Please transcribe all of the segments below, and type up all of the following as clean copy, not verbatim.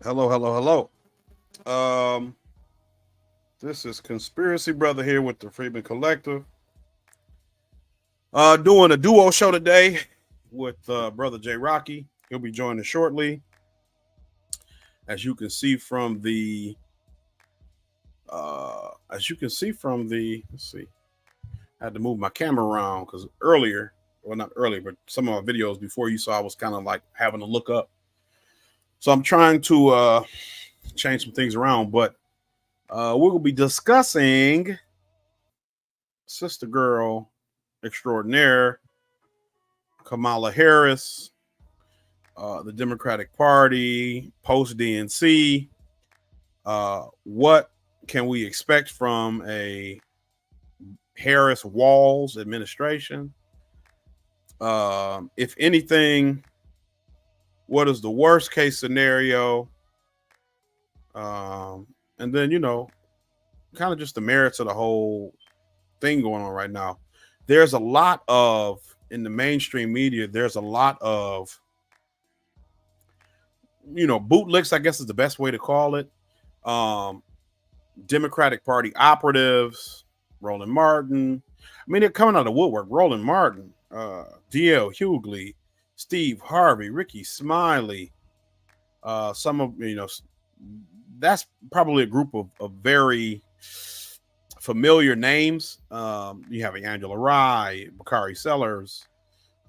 Hello, hello, hello. This is Conspiracy Brother here with the Freedmen Collective. Doing a duo show today with Brother J Rocky. He'll be joining us shortly. As you can see from the let's see. I had to move my camera around because earlier, well not earlier, but some of my videos before you saw I was kind of like having to look up. So I'm trying to change some things around, but we will be discussing Sister Girl Extraordinaire, Kamala Harris, the Democratic Party, post DNC. What can we expect from a Harris Walls administration? If anything, what is the worst case scenario? And then, kind of just the merits of the whole thing going on right now. There's a lot of, in the mainstream media, there's a lot of, bootlicks, I guess is the best way to call it. Democratic Party operatives, Roland Martin. I mean, they're coming out of the woodwork. Roland Martin, D.L. Hughley, Steve Harvey, Ricky Smiley. Some of, that's probably a group of very familiar names. You have Angela Rye, Bakari Sellers,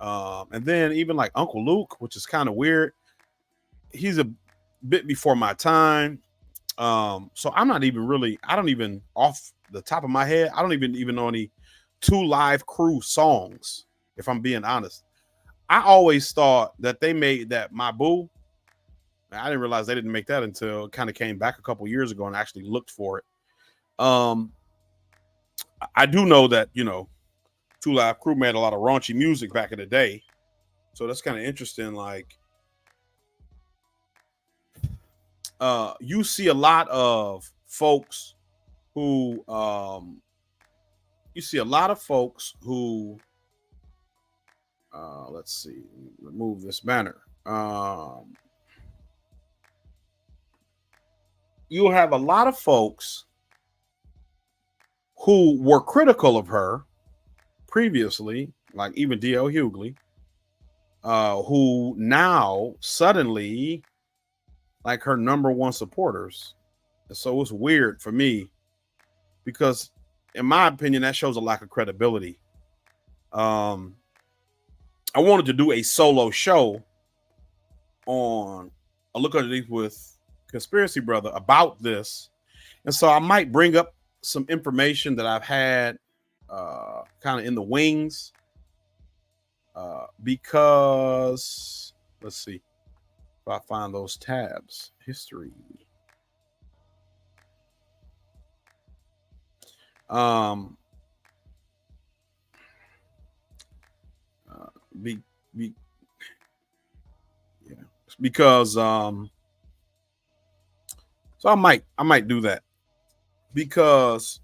and then even like Uncle Luke, which is kind of weird. He's a bit before my time. So I'm not even really, I don't even, off the top of my head, I don't even know any 2 Live Crew songs, if I'm being honest. I always thought that they made that My Boo. I didn't realize they didn't make that until it kind of came back a couple years ago and actually looked for it. I do know that, 2 Live Crew made a lot of raunchy music back in the day. So that's kind of interesting. Like, you see a lot of folks who, let's see, remove this banner. You'll have a lot of folks who were critical of her previously, like even D.L. Hughley, who now suddenly like her number one supporters. And so it's weird for me because, in my opinion, that shows a lack of credibility. I wanted to do a solo show on a Look Underneath with Conspiracy Brother about this. And so I might bring up some information that I've had kind of in the wings because, let's see if I find those tabs. History. Be, yeah, because so I might do that because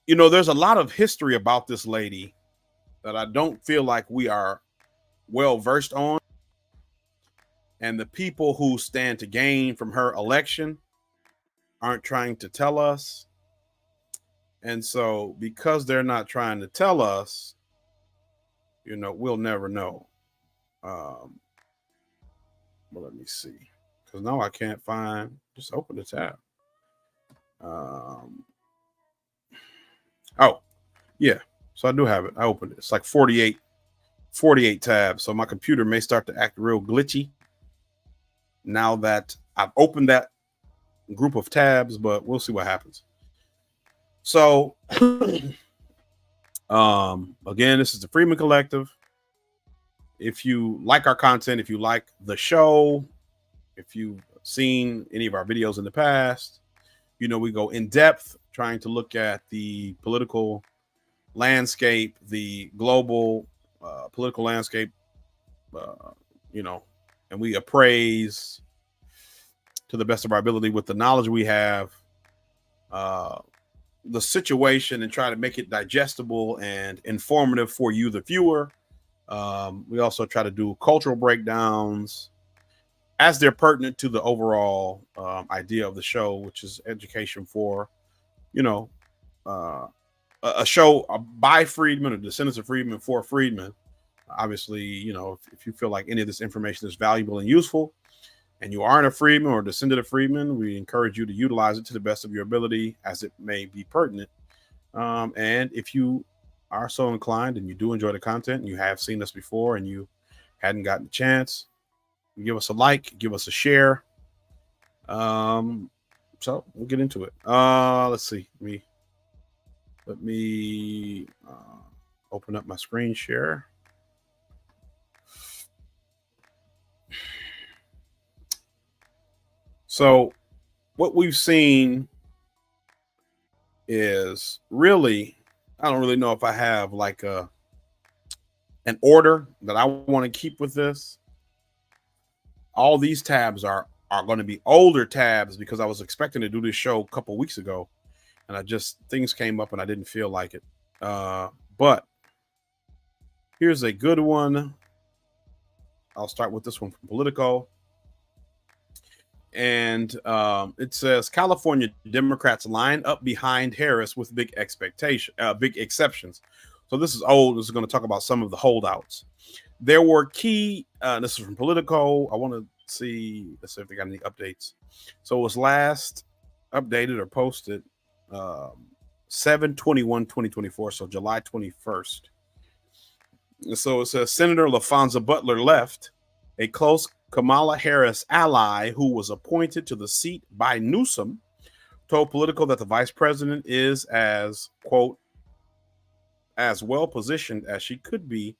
there's a lot of history about this lady that I don't feel like we are well versed on, and the people who stand to gain from her election aren't trying to tell us. And so because they're not trying to tell us, we'll never know. Well, let me see, because now I can't find, just open the tab. Oh, yeah. So I do have it. I opened it. It's like 48 tabs. So my computer may start to act real glitchy now that I've opened that group of tabs, but we'll see what happens. So, again, this is the Freedmen Collective. If you like our content, if you like the show, if you've seen any of our videos in the past, we go in depth trying to look at the political landscape, the global political landscape, and we appraise to the best of our ability with the knowledge we have the situation and try to make it digestible and informative for you, the viewer. We also try to do cultural breakdowns, as they're pertinent to the overall idea of the show, which is education for, you know, uh, a show by freedmen or descendants of freedmen for freedmen. Obviously, if you feel like any of this information is valuable and useful, and you aren't a freedman or a descendant of freedmen, we encourage you to utilize it to the best of your ability as it may be pertinent. And if you are so inclined and you do enjoy the content and you have seen us before and you hadn't gotten a chance, give us a like, give us a share. So we'll get into it. Let's see. Let me open up my screen share. So what we've seen is really, I don't really know if I have like an order that I want to keep with this. All these tabs are going to be older tabs because I was expecting to do this show a couple weeks ago, and things came up and I didn't feel like it. But here's a good one. I'll start with this one from Politico. And it says California Democrats line up behind Harris with big exceptions. So this is old. This is going to talk about some of the holdouts. There were key. This is from Politico. I want to see. Let's see if they got any updates. So it was last updated or posted 7/21/2024. So July 21st. So it says Senator LaFonza Butler left, a close Kamala Harris ally who was appointed to the seat by Newsom, told Politico that the vice president is as, quote, as well positioned as she could be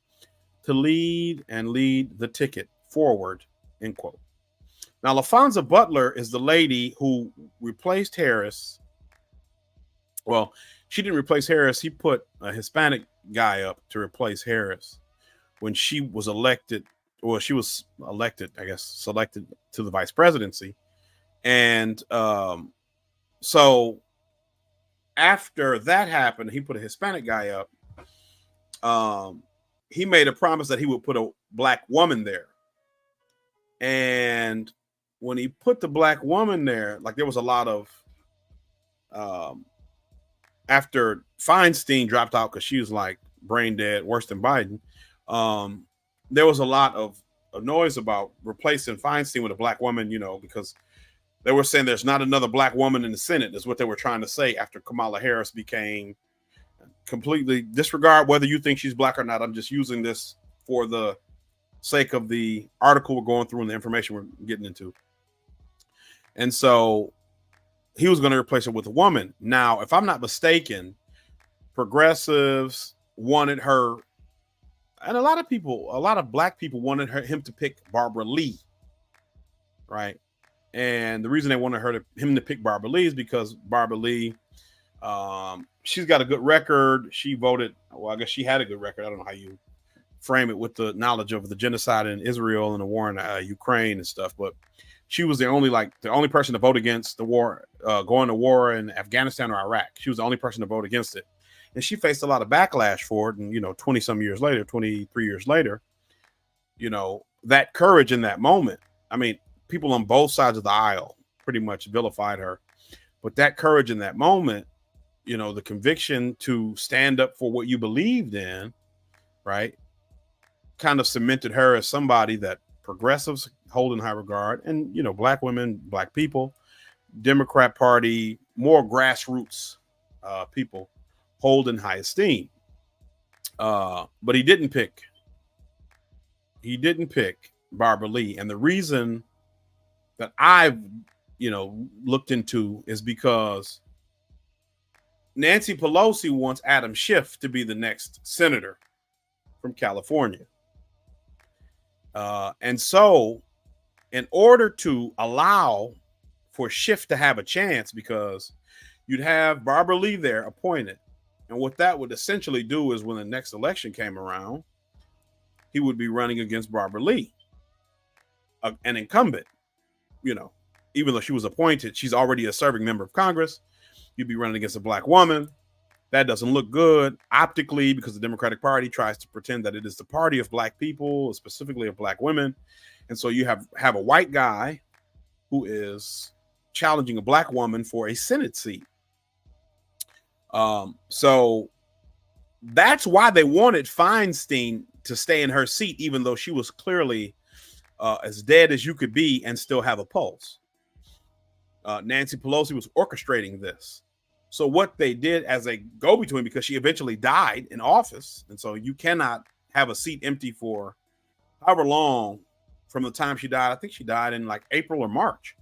to lead the ticket forward, end quote. Now, LaFonza Butler is the lady who replaced Harris. Well, she didn't replace Harris. He put a Hispanic guy up to replace Harris when she was elected. Well, she was elected, I guess, selected to the vice presidency. And so after that happened, he put a Hispanic guy up. He made a promise that he would put a black woman there. And when he put the black woman there, like there was a lot of, after Feinstein dropped out because she was like brain dead, worse than Biden, there was a lot of noise about replacing Feinstein with a black woman, because they were saying there's not another black woman in the Senate, is what they were trying to say after Kamala Harris became completely, disregard whether you think she's black or not. I'm just using this for the sake of the article we're going through and the information we're getting into. And so he was going to replace her with a woman. Now, if I'm not mistaken, progressives wanted her, and a lot of black people wanted him to pick Barbara Lee, right? And the reason they wanted him to pick Barbara Lee is because Barbara Lee, she's got a good record. She voted, well, I guess she had a good record. I don't know how you frame it with the knowledge of the genocide in Israel and the war in Ukraine and stuff, but she was the only person to vote against the war, going to war in Afghanistan or Iraq. She was the only person to vote against it. And she faced a lot of backlash for it. And, 23 years later, that courage in that moment. I mean, people on both sides of the aisle pretty much vilified her. But that courage in that moment, the conviction to stand up for what you believed in, right, kind of cemented her as somebody that progressives hold in high regard. And, black women, black people, Democrat Party, more grassroots people hold in high esteem. But he didn't pick Barbara Lee. And the reason that I've, looked into is because Nancy Pelosi wants Adam Schiff to be the next senator from California. And so in order to allow for Schiff to have a chance, because you'd have Barbara Lee there appointed, and what that would essentially do is when the next election came around, he would be running against Barbara Lee, an incumbent. Even though she was appointed, she's already a serving member of Congress. You'd be running against a black woman. That doesn't look good optically because the Democratic Party tries to pretend that it is the party of black people, specifically of black women. And so you have a white guy who is challenging a black woman for a Senate seat. So that's why they wanted Feinstein to stay in her seat, even though she was clearly as dead as you could be and still have a pulse. Nancy Pelosi was orchestrating this. So what they did as a go-between, because she eventually died in office, and so you cannot have a seat empty for however long from the time she died. I think she died in like April or March.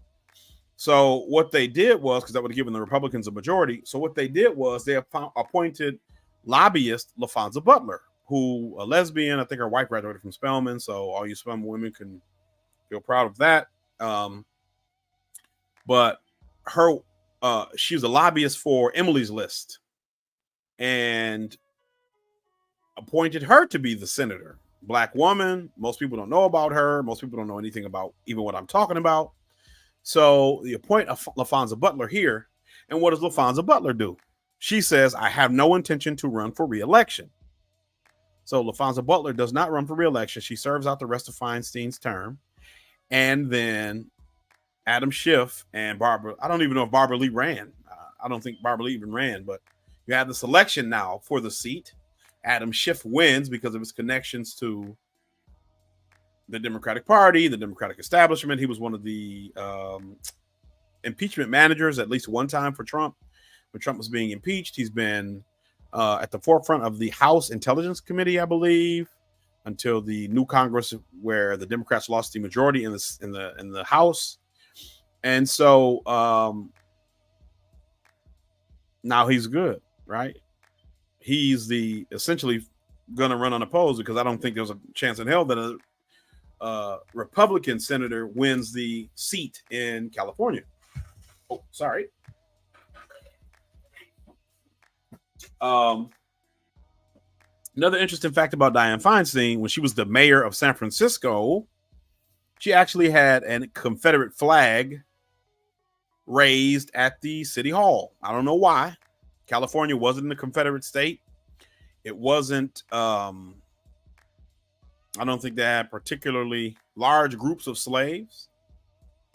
So what they did was, because that would have given the Republicans a majority, so what they did was they appointed lobbyist LaFonza Butler, who a lesbian. I think her wife graduated from Spelman, so all you Spelman women can feel proud of that. But her, she was a lobbyist for Emily's List, and appointed her to be the senator. Black woman. Most people don't know about her. Most people don't know anything about even what I'm talking about. So the appoint LaFonza Butler here, and what does LaFonza Butler do? She says, "I have no intention to run for re-election." So LaFonza Butler does not run for re-election. She serves out the rest of Feinstein's term, and then Adam Schiff and Barbara. I don't even know if Barbara Lee ran. I don't think Barbara Lee even ran, but you have the selection now for the seat. Adam Schiff wins because of his connections to the Democratic Party, the Democratic establishment. He was one of the impeachment managers at least one time for Trump. When Trump was being impeached, he's been at the forefront of the House Intelligence Committee, I believe, until the new Congress, where the Democrats lost the majority in the House. And so now he's good, right? He's the essentially going to run unopposed, because I don't think there's a chance in hell that a Republican senator wins the seat in California. Oh, sorry. Another interesting fact about Dianne Feinstein: when she was the mayor of San Francisco, she actually had a Confederate flag raised at the city hall. I don't know why. California wasn't a Confederate state. It wasn't. I don't think they had particularly large groups of slaves.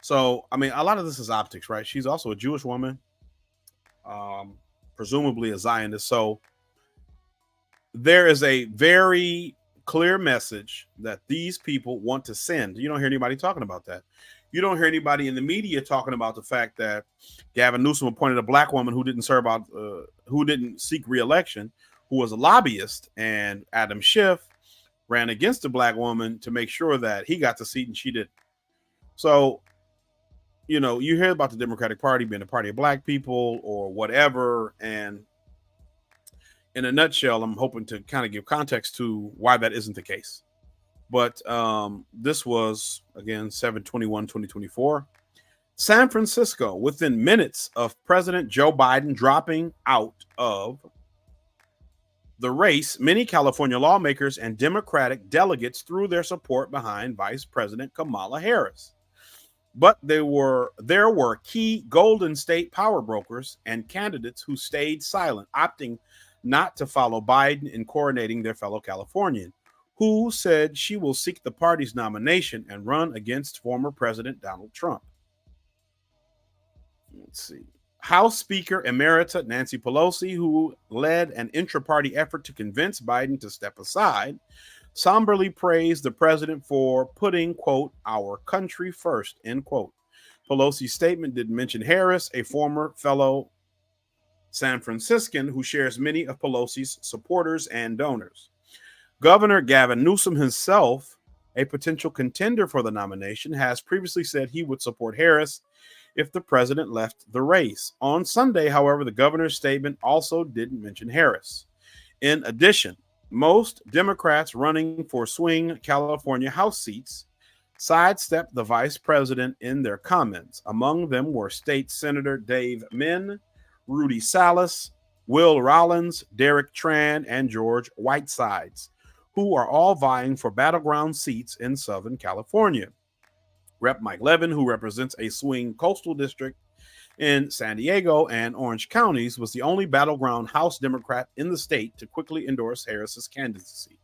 So, I mean, a lot of this is optics, right? She's also a Jewish woman, presumably a Zionist. So there is a very clear message that these people want to send. You don't hear anybody talking about that. You don't hear anybody in the media talking about the fact that Gavin Newsom appointed a black woman who didn't serve out, who didn't seek re-election, who was a lobbyist, and Adam Schiff ran against a black woman to make sure that he got the seat and she didn't. So, you know, you hear about the Democratic Party being a party of black people or whatever, and in a nutshell, I'm hoping to kind of give context to why that isn't the case. But this was, again, 7/21/2024. San Francisco, within minutes of President Joe Biden dropping out of the race, many California lawmakers and Democratic delegates threw their support behind Vice President Kamala Harris. But there were key Golden State power brokers and candidates who stayed silent, opting not to follow Biden in coronating their fellow Californian, who said she will seek the party's nomination and run against former President Donald Trump. Let's see. House Speaker Emerita Nancy Pelosi, who led an intra-party effort to convince Biden to step aside, somberly praised the president for putting, quote, "our country first," end quote. Pelosi's statement didn't mention Harris, a former fellow San Franciscan who shares many of Pelosi's supporters and donors. Governor Gavin Newsom himself, a potential contender for the nomination, has previously said he would support Harris if the president left the race. On Sunday, however, the governor's statement also didn't mention Harris. In addition, most Democrats running for swing California House seats sidestepped the vice president in their comments. Among them were State Senator Dave Min, Rudy Salas, Will Rollins, Derek Tran, and George Whitesides, who are all vying for battleground seats in Southern California. Rep. Mike Levin, who represents a swing coastal district in San Diego and Orange counties, was the only battleground House Democrat in the state to quickly endorse Harris's candidacy.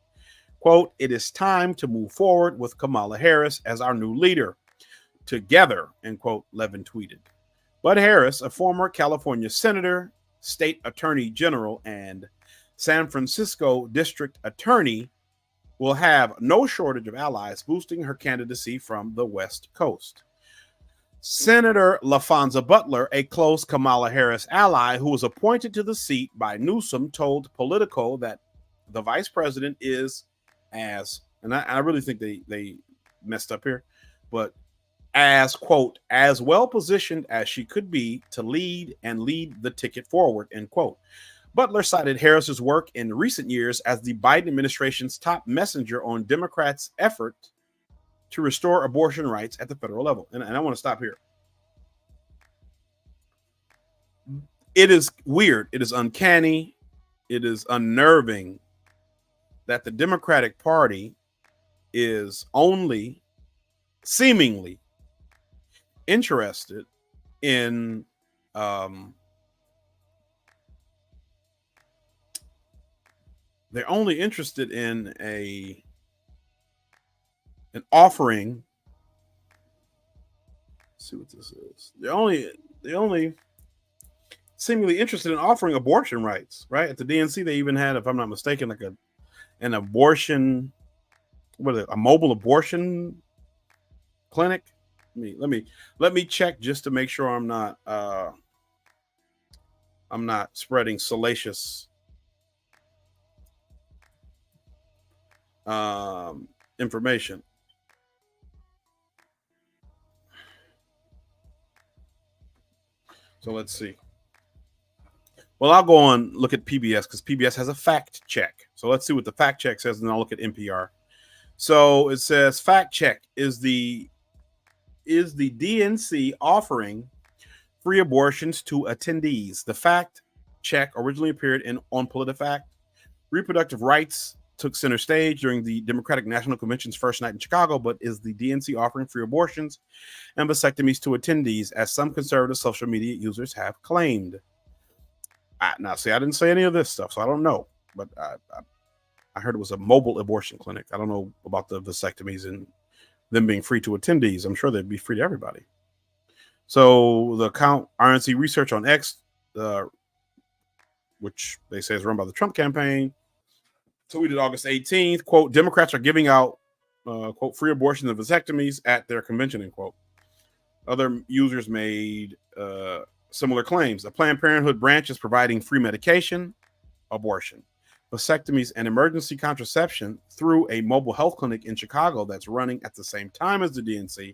Quote, "It is time to move forward with Kamala Harris as our new leader. Together," end quote, Levin tweeted. Bud Harris, a former California senator, state attorney general, and San Francisco district attorney, will have no shortage of allies boosting her candidacy from the West Coast. Senator LaFonza Butler, a close Kamala Harris ally who was appointed to the seat by Newsom, told Politico that the vice president is as, and I really think they messed up here, but as, quote, "as well positioned as she could be to lead the ticket forward," end quote. Butler cited Harris's work in recent years as the Biden administration's top messenger on Democrats' effort to restore abortion rights at the federal level. And I want to stop here. It is weird. It is uncanny. It is unnerving that the Democratic Party is only seemingly interested in they're only interested in an offering. Let's see what this is. They're only seemingly interested in offering abortion rights, right? At the DNC, they even had, if I'm not mistaken, like an abortion, a mobile abortion clinic. Let me check just to make sure I'm not spreading salacious information. So let's see. Well, I'll go on look at PBS because PBS has a fact check. So let's see what the fact check says, and then I'll look at NPR. So it says fact check: is the DNC offering free abortions to attendees? The fact check originally appeared on PolitiFact. Reproductive rights took center stage during the Democratic National Convention's first night in Chicago, but is the DNC offering free abortions and vasectomies to attendees, as some conservative social media users have claimed? Now, see, I didn't say any of this stuff, so I don't know, but I heard it was a mobile abortion clinic. I don't know about the vasectomies and them being free to attendees. I'm sure they'd be free to everybody. So the account RNC Research on X, which they say is run by the Trump campaign, tweeted August 18th, quote, "Democrats are giving out, quote, free abortions and vasectomies at their convention," end quote. Other users made similar claims. The Planned Parenthood branch is providing free medication, abortion, vasectomies, and emergency contraception through a mobile health clinic in Chicago that's running at the same time as the DNC,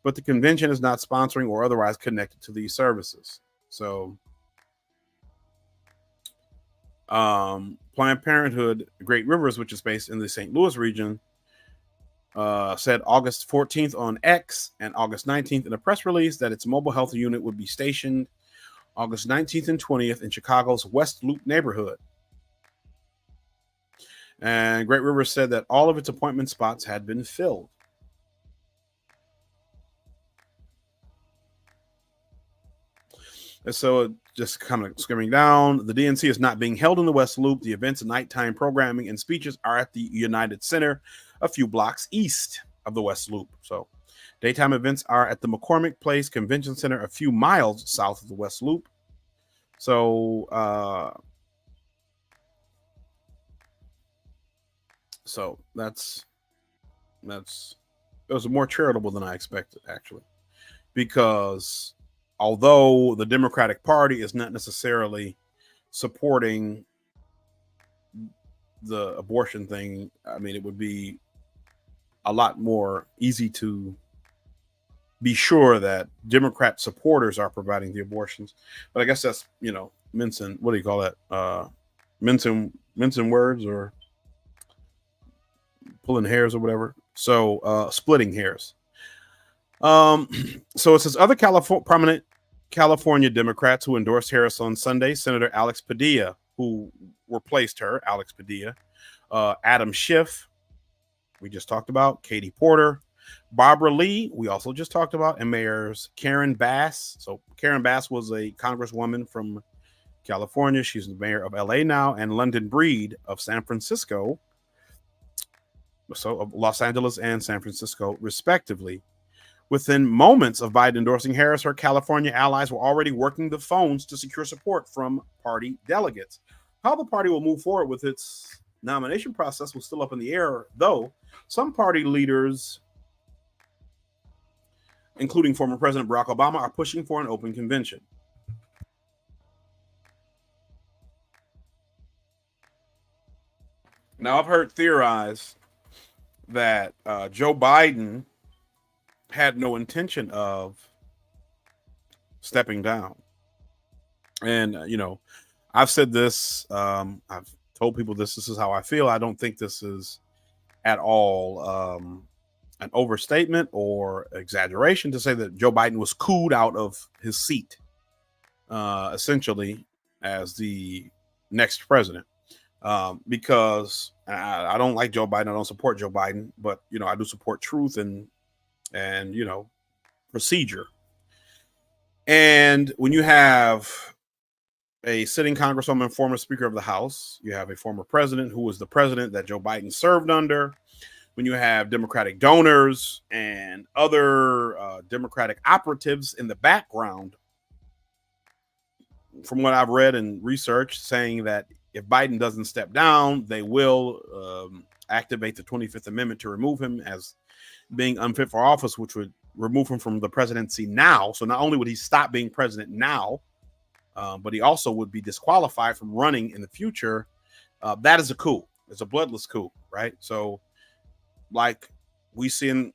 but the convention is not sponsoring or otherwise connected to these services. So Planned Parenthood Great Rivers, which is based in the St. Louis region, said August 14th on X and August 19th in a press release that its mobile health unit would be stationed August 19th and 20th in Chicago's West Loop neighborhood. And Great Rivers said that all of its appointment spots had been filled. And so just kind of skimming down, the DNC is not being held in the West Loop. The event's nighttime programming and speeches are at the United Center, a few blocks east of the West Loop. So daytime events are at the McCormick Place Convention Center, a few miles south of the West Loop. So that's it was more charitable than I expected, actually, because although the Democratic Party is not necessarily supporting the abortion thing, I mean, it would be a lot more easy to be sure that Democrat supporters are providing the abortions. But I guess that's, mincing, what do you call that? Mincing words or pulling hairs or whatever. So splitting hairs. So it says other prominent California Democrats who endorsed Harris on Sunday: Senator Alex Padilla, who replaced her, Alex Padilla, Adam Schiff, we just talked about, Katie Porter, Barbara Lee, we also just talked about, and Mayors Karen Bass. So Karen Bass was a congresswoman from California. She's the mayor of LA now, and London Breed of San Francisco. So Los Angeles and San Francisco, respectively. Within moments of Biden endorsing Harris, her California allies were already working the phones to secure support from party delegates. How the party will move forward with its nomination process was still up in the air, though some party leaders, including former President Barack Obama, are pushing for an open convention. Now, I've heard theorized that Joe Biden had no intention of stepping down. And, I've said this, I've told people this is how I feel. I don't think this is at all an overstatement or exaggeration to say that Joe Biden was cooed out of his seat, essentially, as the next president. Because I don't like Joe Biden. I don't support Joe Biden, but I do support truth and procedure. And when you have a sitting congresswoman, former Speaker of the House, you have a former president who was the president that Joe Biden served under. When you have Democratic donors and other Democratic operatives in the background, from what I've read and researched, saying that if Biden doesn't step down, they will activate the 25th Amendment to remove him as being unfit for office, which would remove him from the presidency now. So not only would he stop being president now, but he also would be disqualified from running in the future. That is a coup. It's a bloodless coup, right? So like we see in,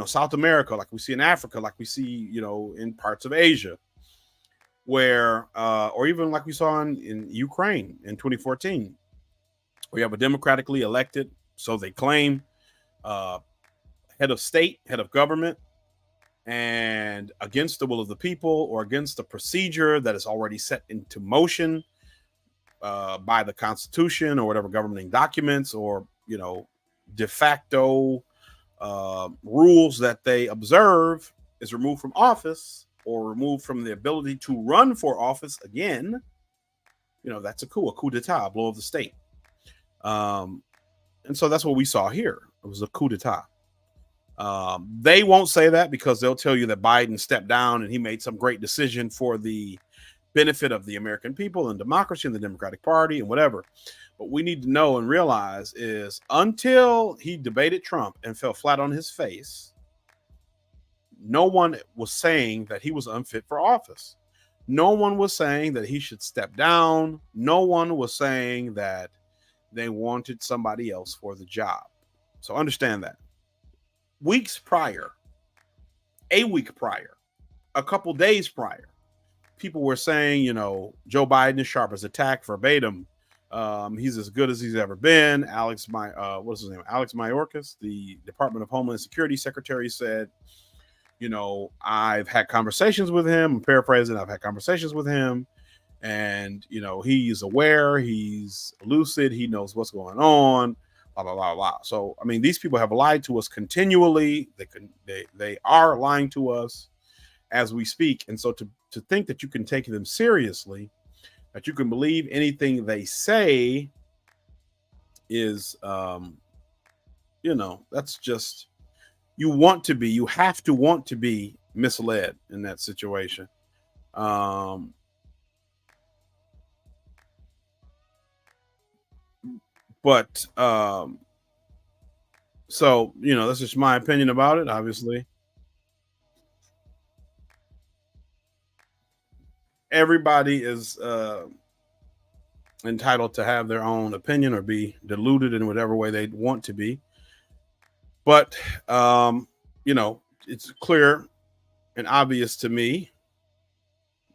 South America, like we see in Africa, like we see, in parts of Asia, where, or even like we saw in Ukraine in 2014, we have a democratically elected, so they claim, head of state, head of government, and against the will of the people or against the procedure that is already set into motion by the Constitution or whatever governing documents or, de facto rules that they observe, is removed from office or removed from the ability to run for office again, that's a coup d'etat, a blow of the state. And so that's what we saw here. It was a coup d'etat. They won't say that because they'll tell you that Biden stepped down and he made some great decision for the benefit of the American people and democracy and the Democratic Party and whatever. What we need to know and realize is until he debated Trump and fell flat on his face, no one was saying that he was unfit for office. No one was saying that he should step down. No one was saying that they wanted somebody else for the job. So understand that. Weeks prior, a week prior, a couple days prior, people were saying, Joe Biden is sharp as a tack, verbatim. He's as good as he's ever been. Alex Mayorkas, the Department of Homeland Security Secretary, said, I've had conversations with him. I'm paraphrasing. I've had conversations with him, and he's aware. He's lucid. He knows what's going on. Blah blah blah blah. So I mean, these people have lied to us continually. They are lying to us as we speak, and so to think that you can take them seriously, that you can believe anything they say, is that's just, you have to want to be misled in that situation. But so that's just my opinion about it. Obviously, everybody is entitled to have their own opinion or be deluded in whatever way they want to be. But it's clear and obvious to me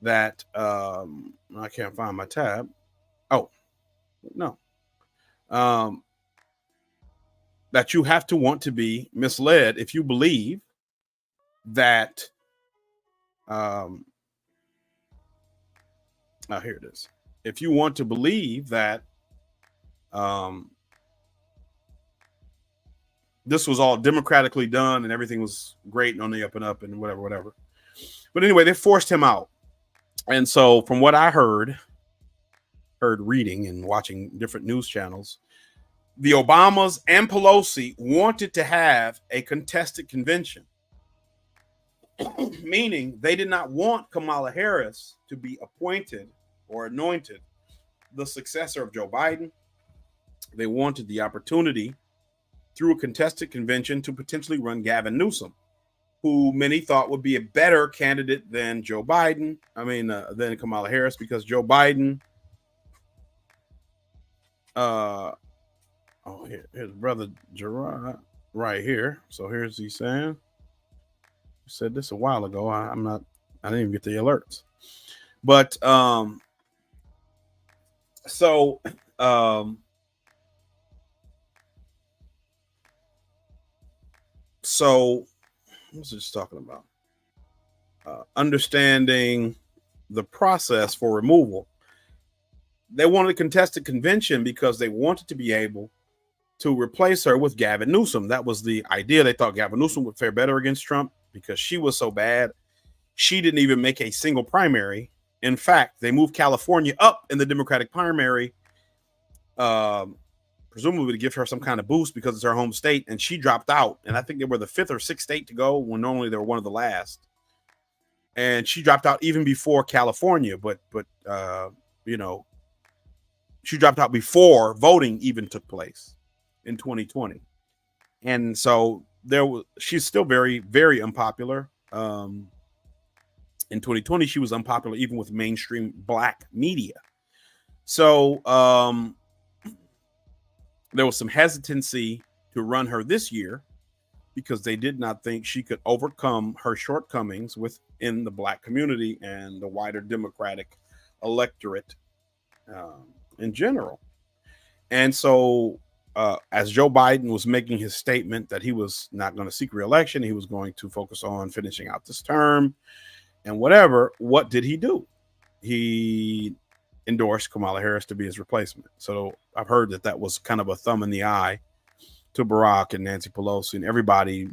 that I can't find my tab. Oh no. That you have to want to be misled if you believe that here it is. If you want to believe that this was all democratically done and everything was great and on the up and up and whatever. But anyway, they forced him out. And so from what I heard reading and watching different news channels, the Obamas and Pelosi wanted to have a contested convention, meaning they did not want Kamala Harris to be appointed or anointed the successor of Joe Biden. They wanted the opportunity through a contested convention to potentially run Gavin Newsom, who many thought would be a better candidate than Joe Biden. Than Kamala Harris, because Joe Biden, here's brother Gerard right here. So here's he saying. He said this a while ago. I didn't even get the alerts. But so what was I just talking about? Understanding the process for removal. They wanted a contested convention because they wanted to be able to replace her with Gavin Newsom. That was the idea. They thought Gavin Newsom would fare better against Trump because she was so bad. She didn't even make a single primary. In fact, they moved California up in the Democratic primary, presumably to give her some kind of boost because it's her home state, and she dropped out. And I think they were the 5th or 6th state to go when normally they were one of the last. And she dropped out even before California, but she dropped out before voting even took place in 2020. And so she's still very, very unpopular. In 2020, she was unpopular even with mainstream Black media. So there was some hesitancy to run her this year because they did not think she could overcome her shortcomings within the Black community and the wider Democratic electorate in general. And so as Joe Biden was making his statement that he was not going to seek re-election, he was going to focus on finishing out this term and whatever, what did he do? He endorsed Kamala Harris to be his replacement. So I've heard that was kind of a thumb in the eye to Barack and Nancy Pelosi and everybody,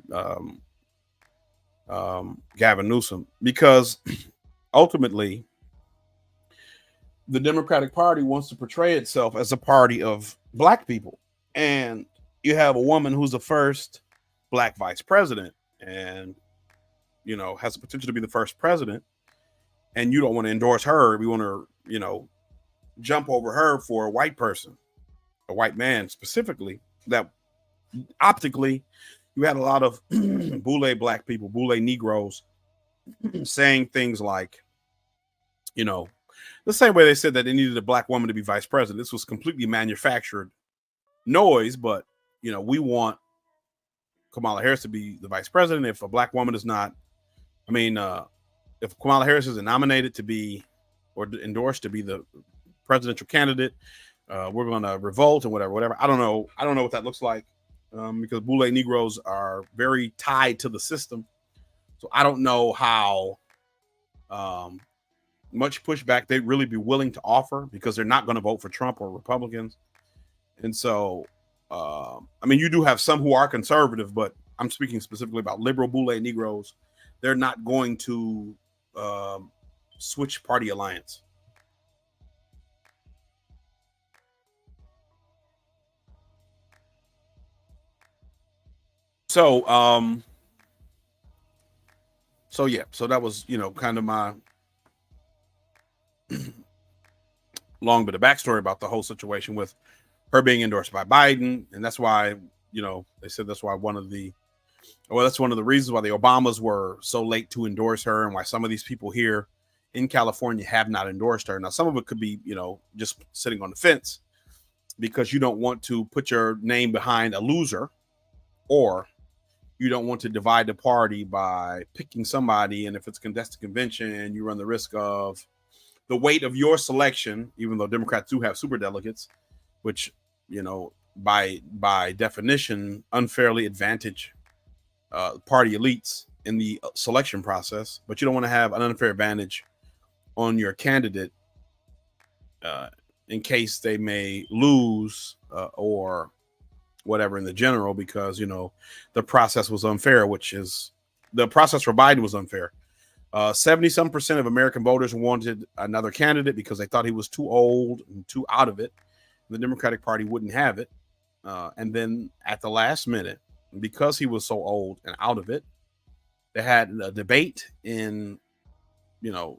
Gavin Newsom, because ultimately the Democratic Party wants to portray itself as a party of Black people. And you have a woman who's the first Black vice president and, has the potential to be the first president. And you don't want to endorse her. We want to, jump over her for a white person, a white man specifically, that optically you had a lot of boule Black people, boule Negroes saying things like, the same way they said that they needed a Black woman to be vice president. This was completely manufactured noise, but we want Kamala Harris to be the vice president. If a Black woman is not, if Kamala Harris isn't nominated to be or endorsed to be the presidential candidate, we're going to revolt and whatever. I don't know what that looks like because boule Negroes are very tied to the system. So I don't know how much pushback they'd really be willing to offer because they're not going to vote for Trump or Republicans. And so, you do have some who are conservative, but I'm speaking specifically about liberal boule Negroes. They're not going to switch party alliance. So that was, kind of my long bit of backstory about the whole situation with her being endorsed by Biden. And that's why, they said that's one of the reasons why the Obamas were so late to endorse her and why some of these people here in California have not endorsed her. Now, some of it could be, just sitting on the fence because you don't want to put your name behind a loser, or you don't want to divide the party by picking somebody. And if it's contested convention, you run the risk of the weight of your selection, even though Democrats do have super delegates, which, by definition, unfairly advantage party elites in the selection process. But you don't want to have an unfair advantage on your candidate in case they may lose or whatever in the general, because, the process was unfair, the process for Biden was unfair. 70% of American voters wanted another candidate because they thought he was too old and too out of it. The Democratic Party wouldn't have it. And then at the last minute, because he was so old and out of it, they had a debate in,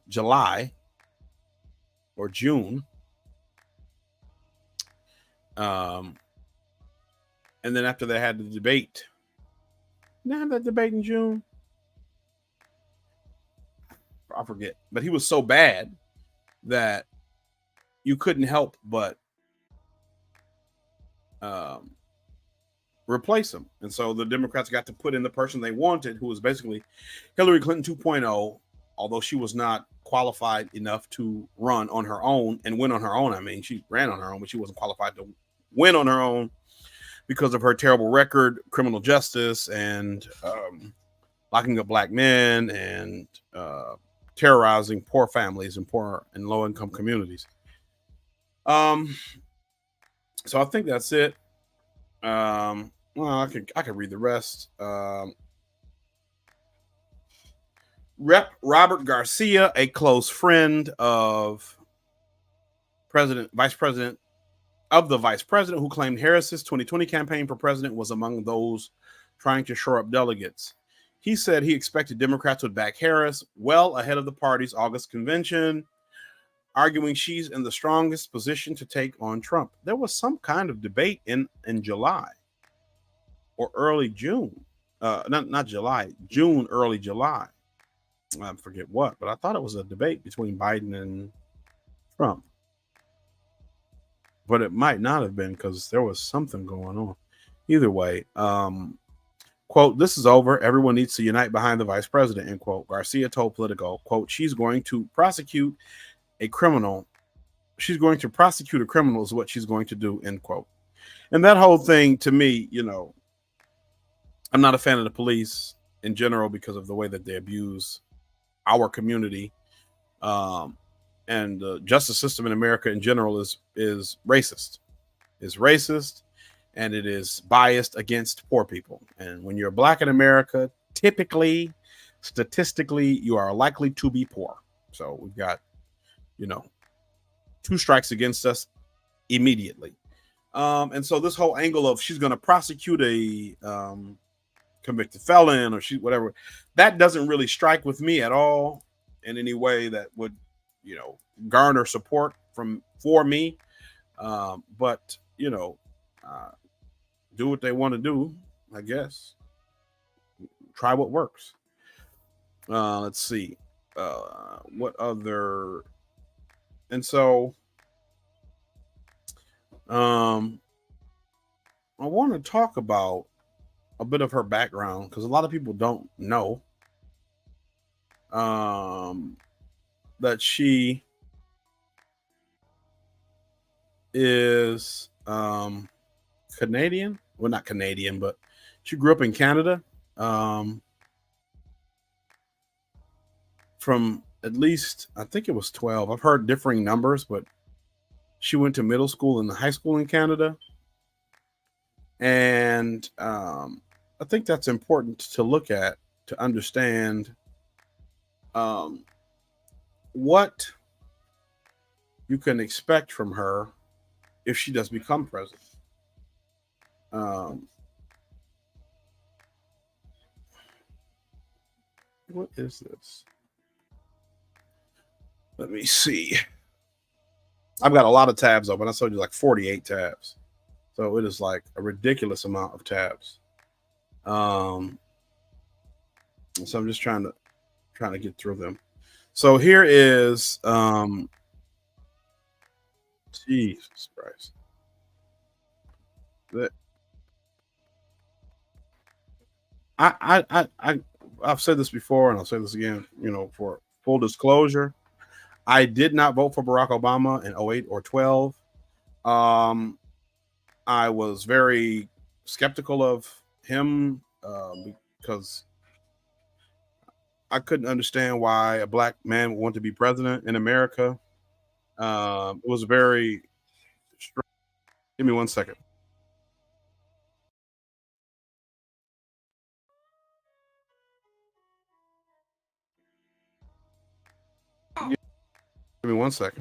July or June. Um, and then after they had the debate, did they have that debate in June? I forget. But he was so bad that you couldn't help but um, replace him. And so the Democrats got to put in the person they wanted, who was basically Hillary Clinton 2.0, although she was not qualified enough to run on her own and win on her own. I mean, she ran on her own, but she wasn't qualified to win on her own because of her terrible record, criminal justice, and locking up black men and terrorizing poor families and poor and low income communities. Um, so I think that's it. Well, I could read the rest. Rep. Robert Garcia, a close friend of Vice President of the Vice President, who claimed Harris's 2020 campaign for president was among those trying to shore up delegates. He said he expected Democrats would back Harris well ahead of the party's August convention, arguing she's in the strongest position to take on Trump. There was some kind of debate in July or early June. Not July, June, early July. I forget what, but I thought it was a debate between Biden and Trump. But it might not have been because there was something going on. Either way, quote, "This is over. Everyone needs to unite behind the vice president," end quote. Garcia told Politico, quote, "She's going to prosecute a criminal. She's going to prosecute a criminal is what she's going to do," end quote. And that whole thing, to me, I'm not a fan of the police in general because of the way that they abuse our community. And the justice system in America in general is racist. Is racist, and it is biased against poor people. And when you're black in America, typically, statistically, you are likely to be poor. So we've got, two strikes against us immediately. And so this whole angle of she's going to prosecute a convicted felon or whatever, that doesn't really strike with me at all in any way that would, garner support for me. But do what they want to do, I guess. Try what works. Let's see. What other? And so, I want to talk about a bit of her background because a lot of people don't know that she is Canadian. Well, not Canadian, but she grew up in Canada. From at least, I think it was 12. I've heard differing numbers, but she went to middle school and high school in Canada. And I think that's important to look at to understand what you can expect from her if she does become president. What is this? Let me see. I've got a lot of tabs open. I told you like 48 tabs. So it is like a ridiculous amount of tabs. So I'm just trying to get through them. So here is Jesus Christ. I've said this before and I'll say this again, for full disclosure. I did not vote for Barack Obama in 08 or 12. I was very skeptical of him because I couldn't understand why a black man would want to be president in America. It was very. Give me 1 second. Give me 1 second.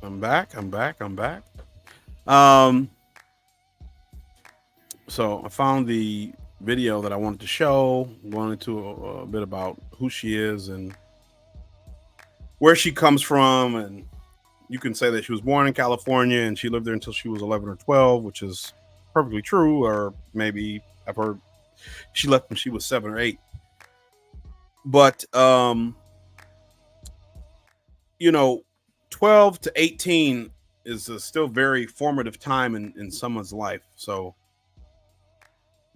I'm back. I'm back. I'm back. Um, so I found the video that I wanted to show. Going into a bit about who she is and where she comes from, and you can say that she was born in California and she lived there until she was 11 or 12, which is perfectly true. Or maybe I've heard she left when she was 7 or 8. But you know, 12 to 18 is a still very formative time in someone's life. So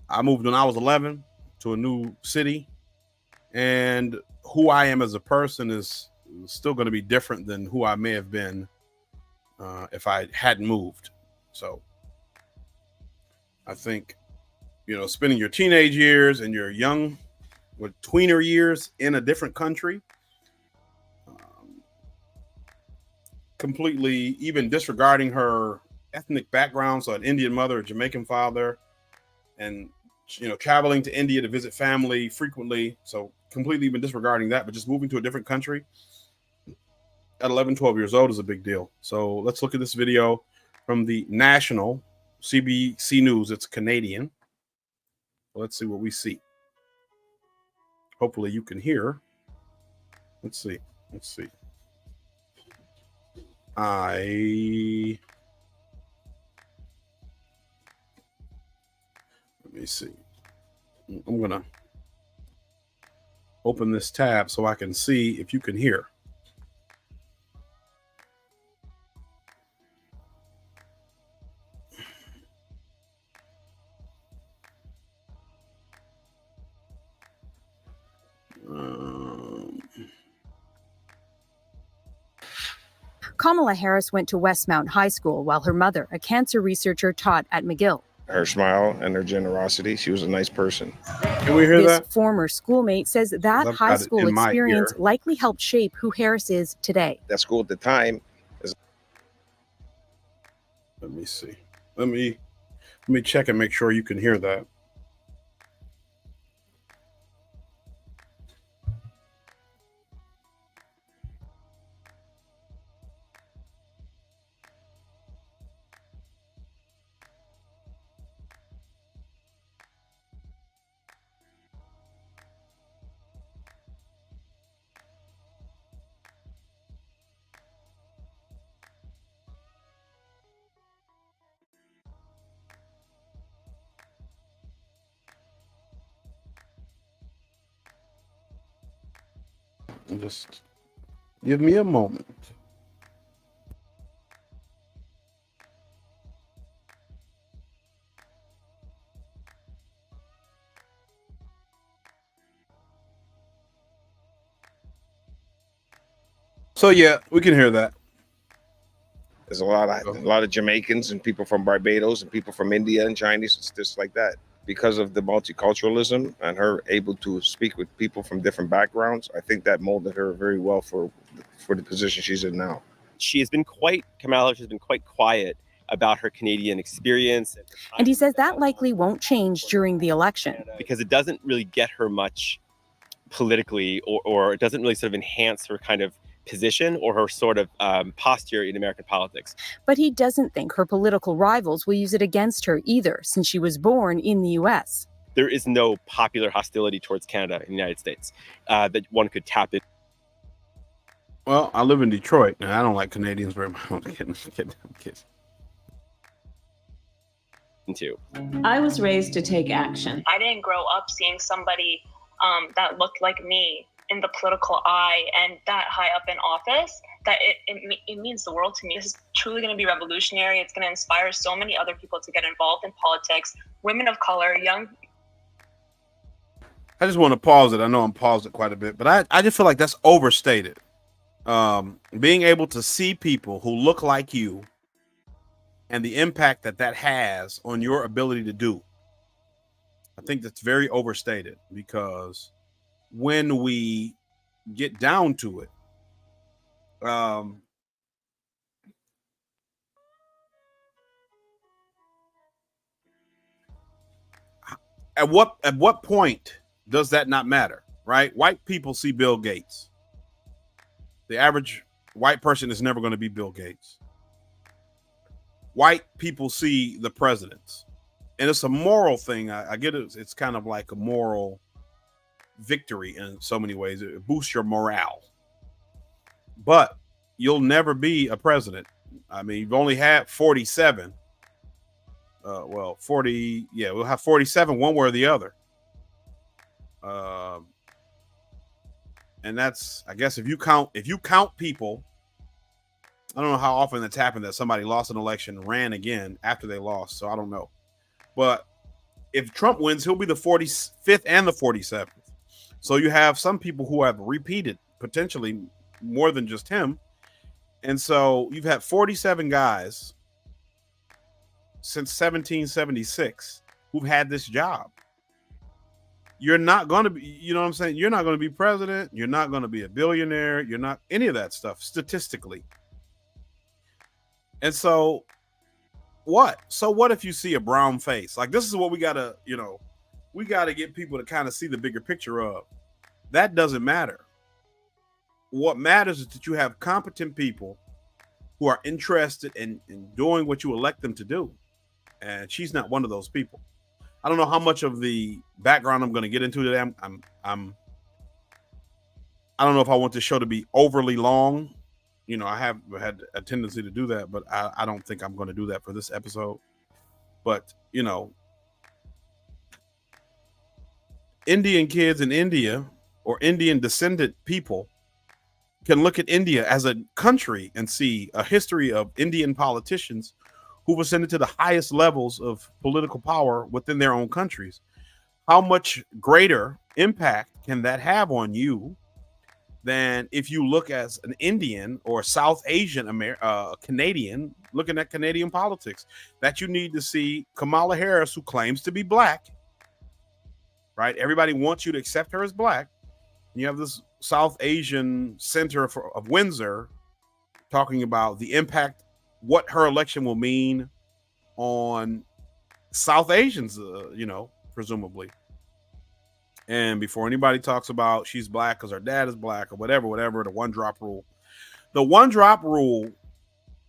I moved when I was 11 to a new city, and who I am as a person is still going to be different than who I may have been if I hadn't moved. So I think, spending your teenage years and your young with tweener years in a different country, completely even disregarding her ethnic background, so an Indian mother, a Jamaican father, and traveling to India to visit family frequently, so completely even disregarding that, but just moving to a different country at 11, 12 years old is a big deal. So let's look at this video from the national CBC News. It's Canadian. Let's see what we see. Hopefully you can hear. Let's see. Let me see. I'm going to open this tab so I can see if you can hear. Kamala Harris went to Westmount High School while her mother, a cancer researcher, taught at McGill. Her smile and her generosity. She was a nice person. Can we hear This that? former schoolmate says that high school experience likely helped shape who Harris is today. That school at the time is. Let me see. Let me check and make sure you can hear that. Just give me a moment. So yeah, we can hear that. There's a lot of Jamaicans and people from Barbados and people from India and Chinese. It's just like that. Because of the multiculturalism and her able to speak with people from different backgrounds, I think that molded her very well for the position she's in now. Kamala has been quite quiet about her Canadian experience. And he says that likely won't change during the election. Because it doesn't really get her much politically, or it doesn't really sort of enhance her kind of position or her sort of posture in American politics. But he doesn't think her political rivals will use it against her either, since she was born in the U.S. There is no popular hostility towards Canada in the United States that one could tap into. Well, I live in Detroit, and I don't like Canadians very much. I'm kidding. I was raised to take action. I didn't grow up seeing somebody that looked like me in the political eye and that high up in office. That it means the world to me. This is truly going to be revolutionary. It's going to inspire so many other people to get involved in politics. Women of color, young. I just want to pause it. I know I'm paused it quite a bit, but I just feel like that's overstated. Being able to see people who look like you and the impact that has on your ability to do, I think that's very overstated, because when we get down to it, at what point does that not matter, right? White people see Bill Gates. The average white person is never going to be Bill Gates. White people see the presidents, and it's a moral thing. I get it. It's kind of like a moral victory in so many ways. It boosts your morale, but you'll never be a president. I mean, you've only had 47. 40. Yeah, we'll have 47, one way or the other. And that's, I guess, if you count people. I don't know how often it's happened that somebody lost an election, ran again after they lost. So I don't know. But if Trump wins, he'll be the 45th and the 47th. So you have some people who have repeated, potentially more than just him. And so you've had 47 guys since 1776 who've had this job. You're not going to be, you know what I'm saying? You're not going to be president. You're not going to be a billionaire. You're not any of that stuff statistically. And so what? So what if you see a brown face? Like, this is what we got to, we got to get people to kind of see the bigger picture of. That doesn't matter. What matters is that you have competent people who are interested in doing what you elect them to do. And she's not one of those people. I don't know how much of the background I'm going to get into today. I don't know if I want this show to be overly long. I have had a tendency to do that, but I don't think I'm going to do that for this episode. But, Indian kids in India or Indian descendant people can look at India as a country and see a history of Indian politicians who ascended to the highest levels of political power within their own countries. How much greater impact can that have on you than if you look as an Indian or South Asian Canadian looking at Canadian politics? That you need to see Kamala Harris, who claims to be black, right? Everybody wants you to accept her as black. You have this South Asian Center of Windsor talking about the impact, what her election will mean on South Asians, presumably. And before anybody talks about she's black because her dad is black or whatever, the one drop rule. The one drop rule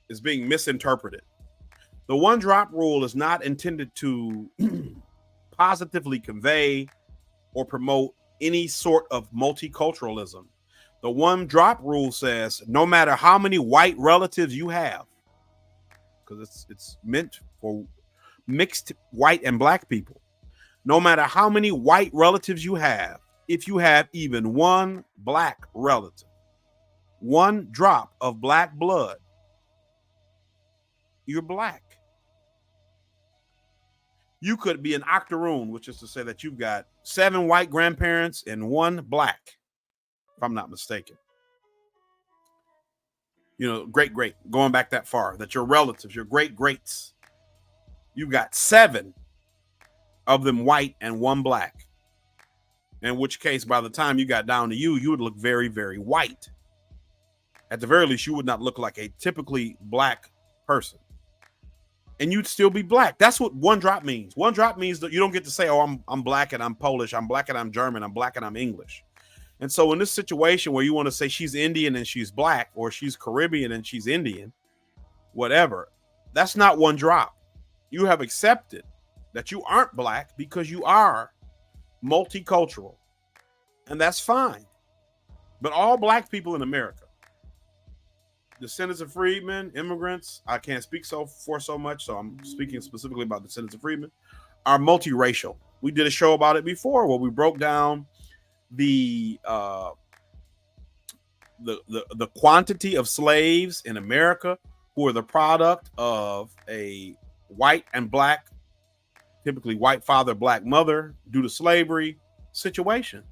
is being misinterpreted. The one drop rule is not intended to positively convey or promote any sort of multiculturalism. The one drop rule says no matter how many white relatives you have, because it's meant for mixed white and black people. No matter how many white relatives you have, if you have even one black relative, one drop of black blood, you're black. You could be an octoroon, which is to say that you've got 7 white grandparents and 1 black, if I'm not mistaken. Great, going back that far, that your relatives, your greats, you've got 7 of them white and 1 black. In which case, by the time you got down to you would look very, very white. At the very least, you would not look like a typically black person. And you'd still be black. That's what one drop means. One drop means that you don't get to say, oh, I'm black and I'm Polish, I'm black and I'm German, I'm black and I'm English. And so in this situation where you want to say she's Indian and she's black, or she's Caribbean and she's Indian, whatever, that's not one drop. You have accepted that you aren't black because you are multicultural. And that's fine. But all black people in America, descendants of freedmen, immigrants, I can't speak for so much, so I'm speaking specifically about descendants of freedmen, are multiracial. We did a show about it before where we broke down the quantity of slaves in America who are the product of a white and black, typically white father, black mother, due to slavery situation.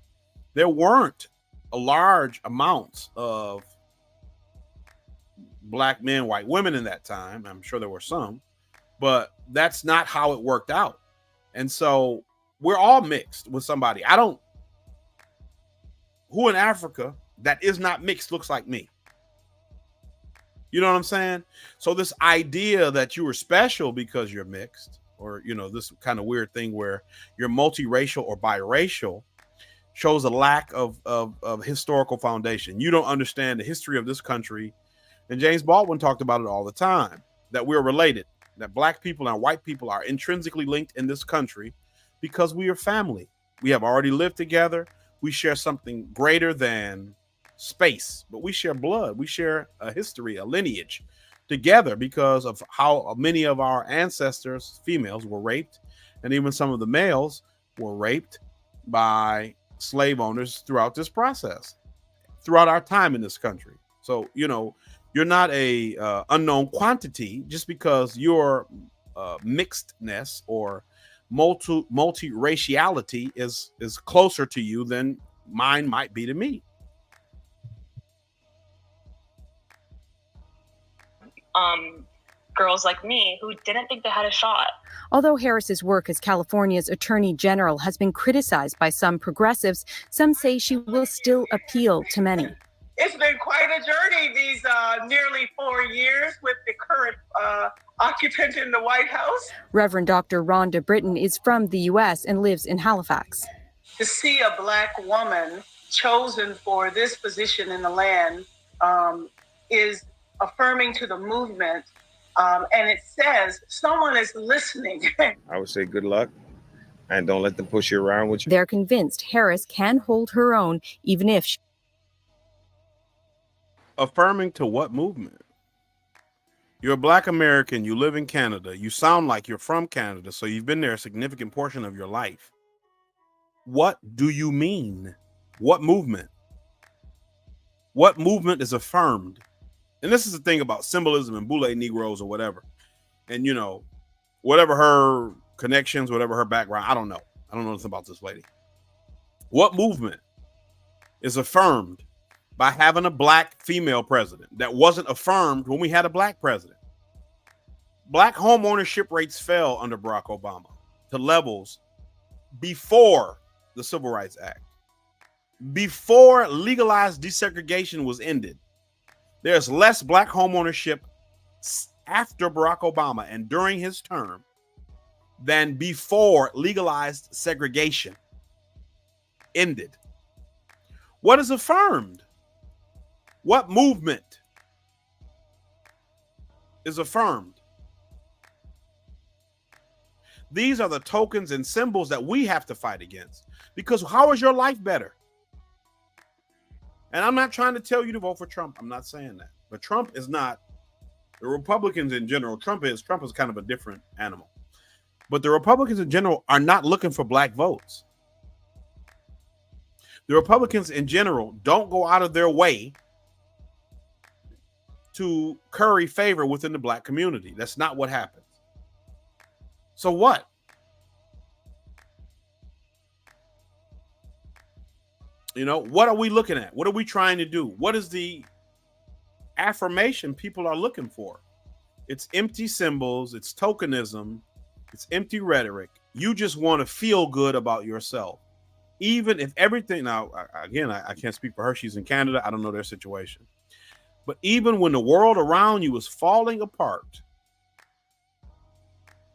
There weren't a large amounts of black men, white women in that time. I'm sure there were some, but that's not how it worked out. And so we're all mixed with somebody. Who in Africa that is not mixed looks like me? You know what I'm saying? So this idea that you are special because you're mixed, or, this kind of weird thing where you're multiracial or biracial, shows a lack of historical foundation. You don't understand the history of this country. And James Baldwin talked about it all the time, that we're related, that black people and white people are intrinsically linked in this country because we are family. We have already lived together. We share something greater than space, but we share blood. We share a history, a lineage together because of how many of our ancestors, females, were raped, and even some of the males were raped by slave owners throughout this process, throughout our time in this country. So, you're not a unknown quantity just because your mixedness or multiraciality is closer to you than mine might be to me. Girls like me who didn't think they had a shot. Although Harris's work as California's Attorney General has been criticized by some progressives, some say she will still appeal to many. It's been quite a journey these nearly 4 years with the current occupant in the White House. Reverend Dr. Rhonda Britton is from the U.S. and lives in Halifax. To see a Black woman chosen for this position in the land is affirming to the movement, and it says someone is listening. I would say good luck, and don't let them push you around with you. They're convinced Harris can hold her own, even if she... Affirming to what movement? You're a Black American, you live in Canada, you sound like you're from Canada, so you've been there a significant portion of your life. What do you mean? What movement? What movement is affirmed? And this is the thing about symbolism and Boule Negroes or whatever. And, whatever her connections, whatever her background, I don't know. I don't know anything about this lady. What movement is affirmed by having a Black female president that wasn't affirmed when we had a Black president? Black home ownership rates fell under Barack Obama to levels before the Civil Rights Act, before legalized desegregation was ended. There's less Black home ownership after Barack Obama and during his term than before legalized segregation ended. What is affirmed? What movement is affirmed? These are the tokens and symbols that we have to fight against. Because how is your life better? And I'm not trying to tell you to vote for Trump. I'm not saying that. But Trump is not, the Republicans in general, Trump is kind of a different animal. But the Republicans in general are not looking for Black votes. The Republicans in general don't go out of their way to curry favor within the Black community. That's not what happens. So what? What are we looking at? What are we trying to do? What is the affirmation people are looking for? It's empty symbols. It's tokenism. It's empty rhetoric. You just want to feel good about yourself. Even if everything, now, again, I can't speak for her. She's in Canada. I don't know their situation. But even when the world around you is falling apart,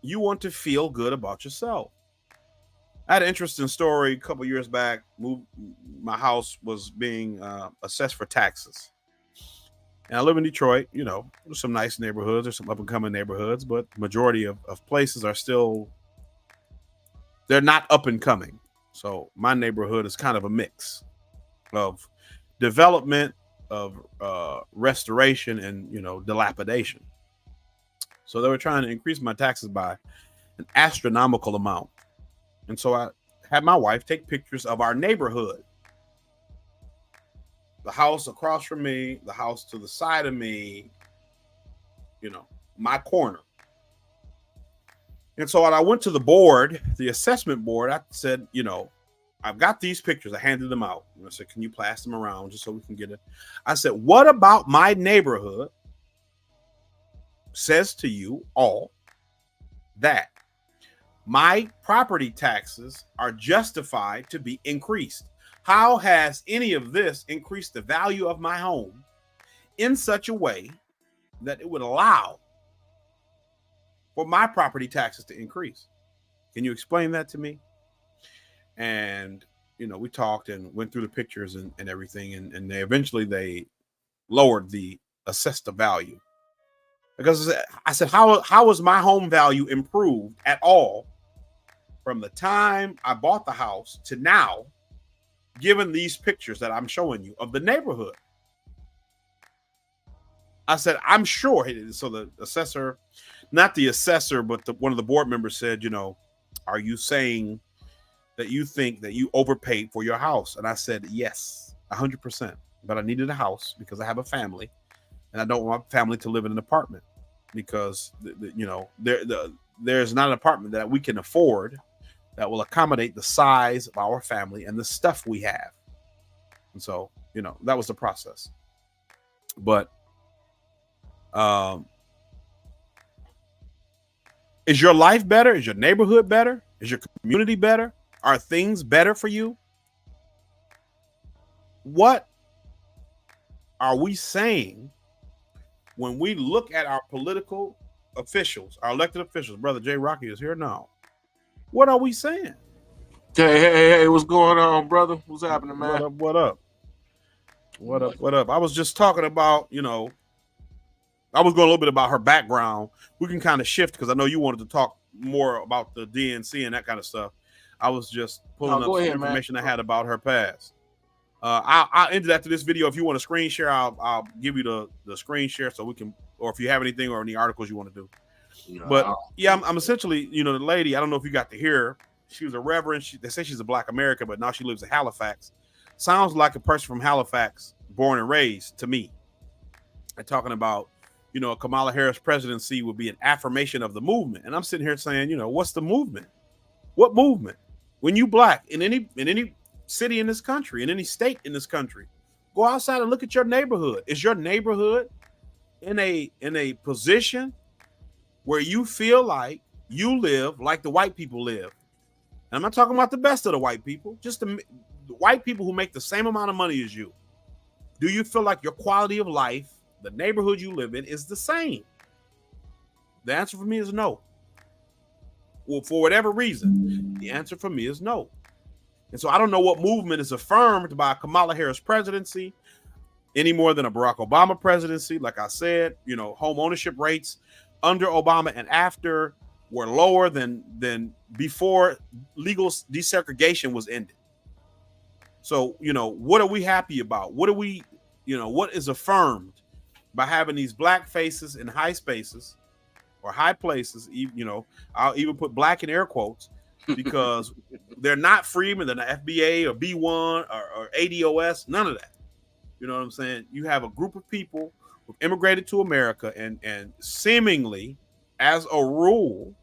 you want to feel good about yourself. I had an interesting story a couple years back. My house was being assessed for taxes. And I live in Detroit. There's some nice neighborhoods, there's some up and coming neighborhoods, but majority of places are still, they're not up and coming. So my neighborhood is kind of a mix of development, of restoration, and dilapidation. So they were trying to increase my taxes by an astronomical amount. And so I had my wife take pictures of our neighborhood. The house across from me, the house to the side of me, my corner. And so when I went to the board, the assessment board, I said, I've got these pictures. I handed them out. I said, can you pass them around just so we can get it? I said, what about my neighborhood says to you all that my property taxes are justified to be increased? How has any of this increased the value of my home in such a way that it would allow for my property taxes to increase? Can you explain that to me? And, we talked and went through the pictures and everything, and they eventually lowered the assessed value, because I said, how was my home value improved at all from the time I bought the house to now, given these pictures that I'm showing you of the neighborhood? I said, I'm sure. So the assessor, not the assessor, but one of the board members said, are you saying that you think that you overpaid for your house? And I said, yes, 100%. But I needed a house because I have a family, and I don't want my family to live in an apartment, because there's not an apartment that we can afford that will accommodate the size of our family and the stuff we have. And so, that was the process. But is your life better? Is your neighborhood better? Is your community better? Are things better for you? What are we saying when we look at our political officials, our elected officials? Brother Jay Rocky is here now. What are we saying? Hey, what's going on, brother? What's happening, man? What up? I was just talking about, I was going a little bit about her background. We can kind of shift, because I know you wanted to talk more about the DNC and that kind of stuff. I was just pulling up some information I had about her past. I'll end it after this video. If you want to screen share, I'll give you the screen share so we can, or if you have anything or any articles you want to do. But yeah, I'm essentially, the lady, I don't know if you got to hear her. She was a reverend. They say she's a Black American, but now she lives in Halifax. Sounds like a person from Halifax, born and raised, to me. And talking about, a Kamala Harris presidency would be an affirmation of the movement. And I'm sitting here saying, what's the movement? What movement? When you Black in any city in this country, in any state in this country, go outside and look at your neighborhood. Is your neighborhood in a position where you feel like you live like the white people live? And I'm not talking about the best of the white people, just the white people who make the same amount of money as you. Do you feel like your quality of life, the neighborhood you live in, is the same? The answer for me is no. Well, for whatever reason, the answer for me is no. And so I don't know what movement is affirmed by a Kamala Harris presidency any more than a Barack Obama presidency. Like I said, home ownership rates under Obama and after were lower than before legal desegregation was ended. So, what are we happy about? What are we, what is affirmed by having these Black faces in high spaces or high places? I'll even put Black in air quotes, because they're not Freedmen, they're not FBA or B1 or ADOS, none of that. You know what I'm saying? You have a group of people who immigrated to America, and seemingly, as a rule,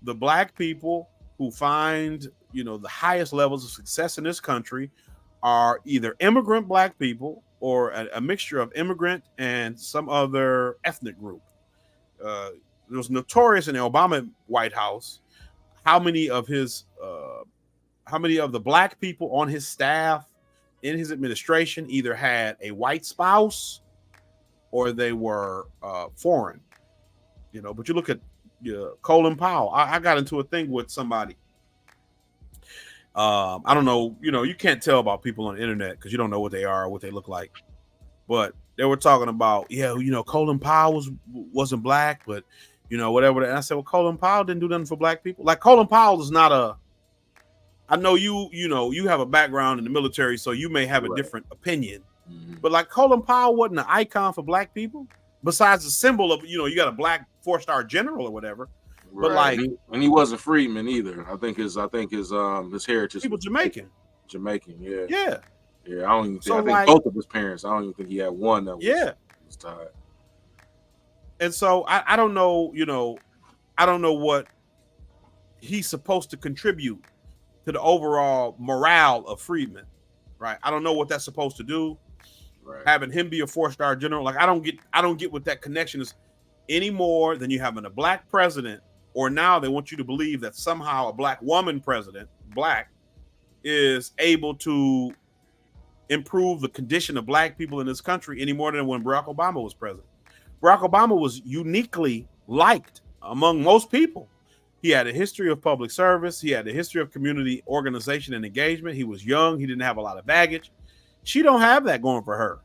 the Black people who find, the highest levels of success in this country are either immigrant Black people or a mixture of immigrant and some other ethnic group. It was notorious in the Obama White House how many of the Black people on his staff, in his administration, either had a white spouse or they were foreign. But you look at Colin Powell. I got into a thing with somebody. I don't know, you can't tell about people on the internet because you don't know what they are or what they look like. But they were talking about, Colin Powell wasn't Black, but whatever. And I said, well, Colin Powell didn't do nothing for Black people. Like, Colin Powell is not I know you have a background in the military, so you may have a different opinion. Mm-hmm. But like, Colin Powell wasn't an icon for Black people, besides the symbol of, you got a Black 4-star general or whatever. But like, and he wasn't Freedman either. I think his heritage. People Jamaican, yeah. Yeah. I don't even think. I think both of his parents. I don't even think he had one that was tied. And so I don't know. I don't know what he's supposed to contribute to the overall morale of Freedmen, right? I don't know what that's supposed to do. Right. Having him be a 4-star general, like, I don't get what that connection is any more than you having a Black president, or now they want you to believe that somehow a Black woman president, Black, is able to improve the condition of Black people in this country any more than when Barack Obama was president. Barack Obama was uniquely liked among most people. He had a history of public service. He had a history of community organization and engagement. He was young. He didn't have a lot of baggage. She don't have that going for her.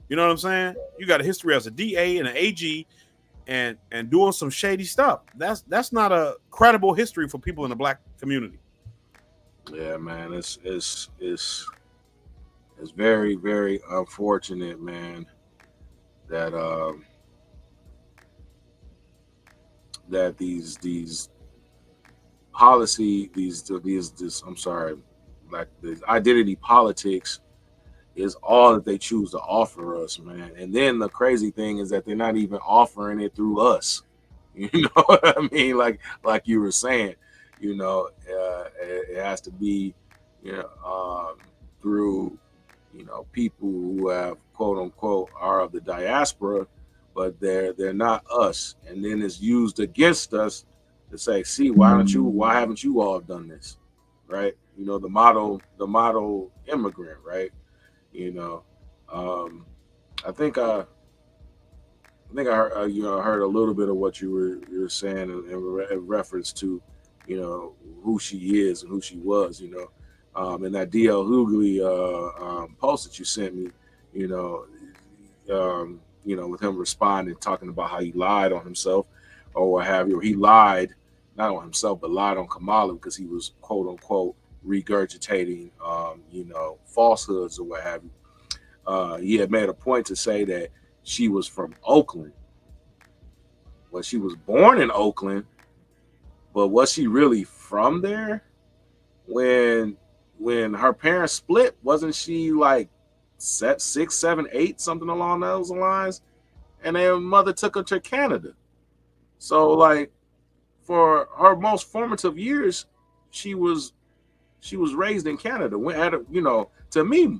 You know what I'm saying? You got a history as a DA and an AG and doing some shady stuff. That's not a credible history for people in the black community. Yeah, man, it's very, very unfortunate, man, that that these policy, I'm sorry, like the identity politics is all that they choose to offer us, man. And then the crazy thing is that they're not even offering it through us. You know what I mean? Like you were saying, you know, it has to be, you know, through, you know, people who have quote unquote are of the diaspora, but they're not us. And then it's used against us to say, see, why haven't you all done this? Right? You know, the model immigrant, right? You know, I think I heard, you know, heard a little bit of what you were saying in reference to, you know, who she is and who she was, you know, and that DL Hughley post that you sent me, you know, with him responding, talking about how he lied on himself or what have you, or he lied not on himself but lied on Kamala because he was quote unquote regurgitating, you know, falsehoods or what have you. He had made a point to say that she was from Oakland. Well, she was born in Oakland, but was she really from there? When her parents split, wasn't she like 6, 7, 8, something along those lines? And their mother took her to Canada. So like for her most formative years, she was raised in Canada. You know, to me,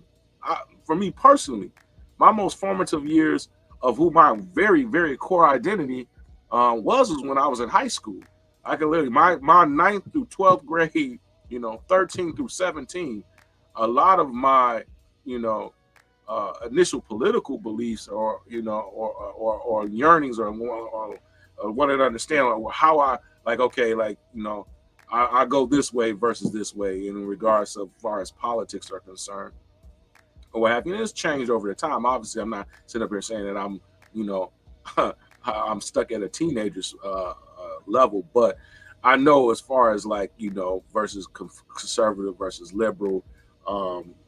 for me personally, my most formative years of who my very, very core identity was when I was in high school. I can literally, my 9th through 12th grade, you know, 13 through 17, a lot of my, you know, initial political beliefs or, you know, or yearnings or wanted to understand how I, like, okay, like, you know, I go this way versus this way in regards of far as politics are concerned or what have you. And it's changed over the time. Obviously, I'm not sitting up here saying that I'm, you know, I'm stuck at a teenager's level, but I know as far as like, you know, versus conservative versus liberal,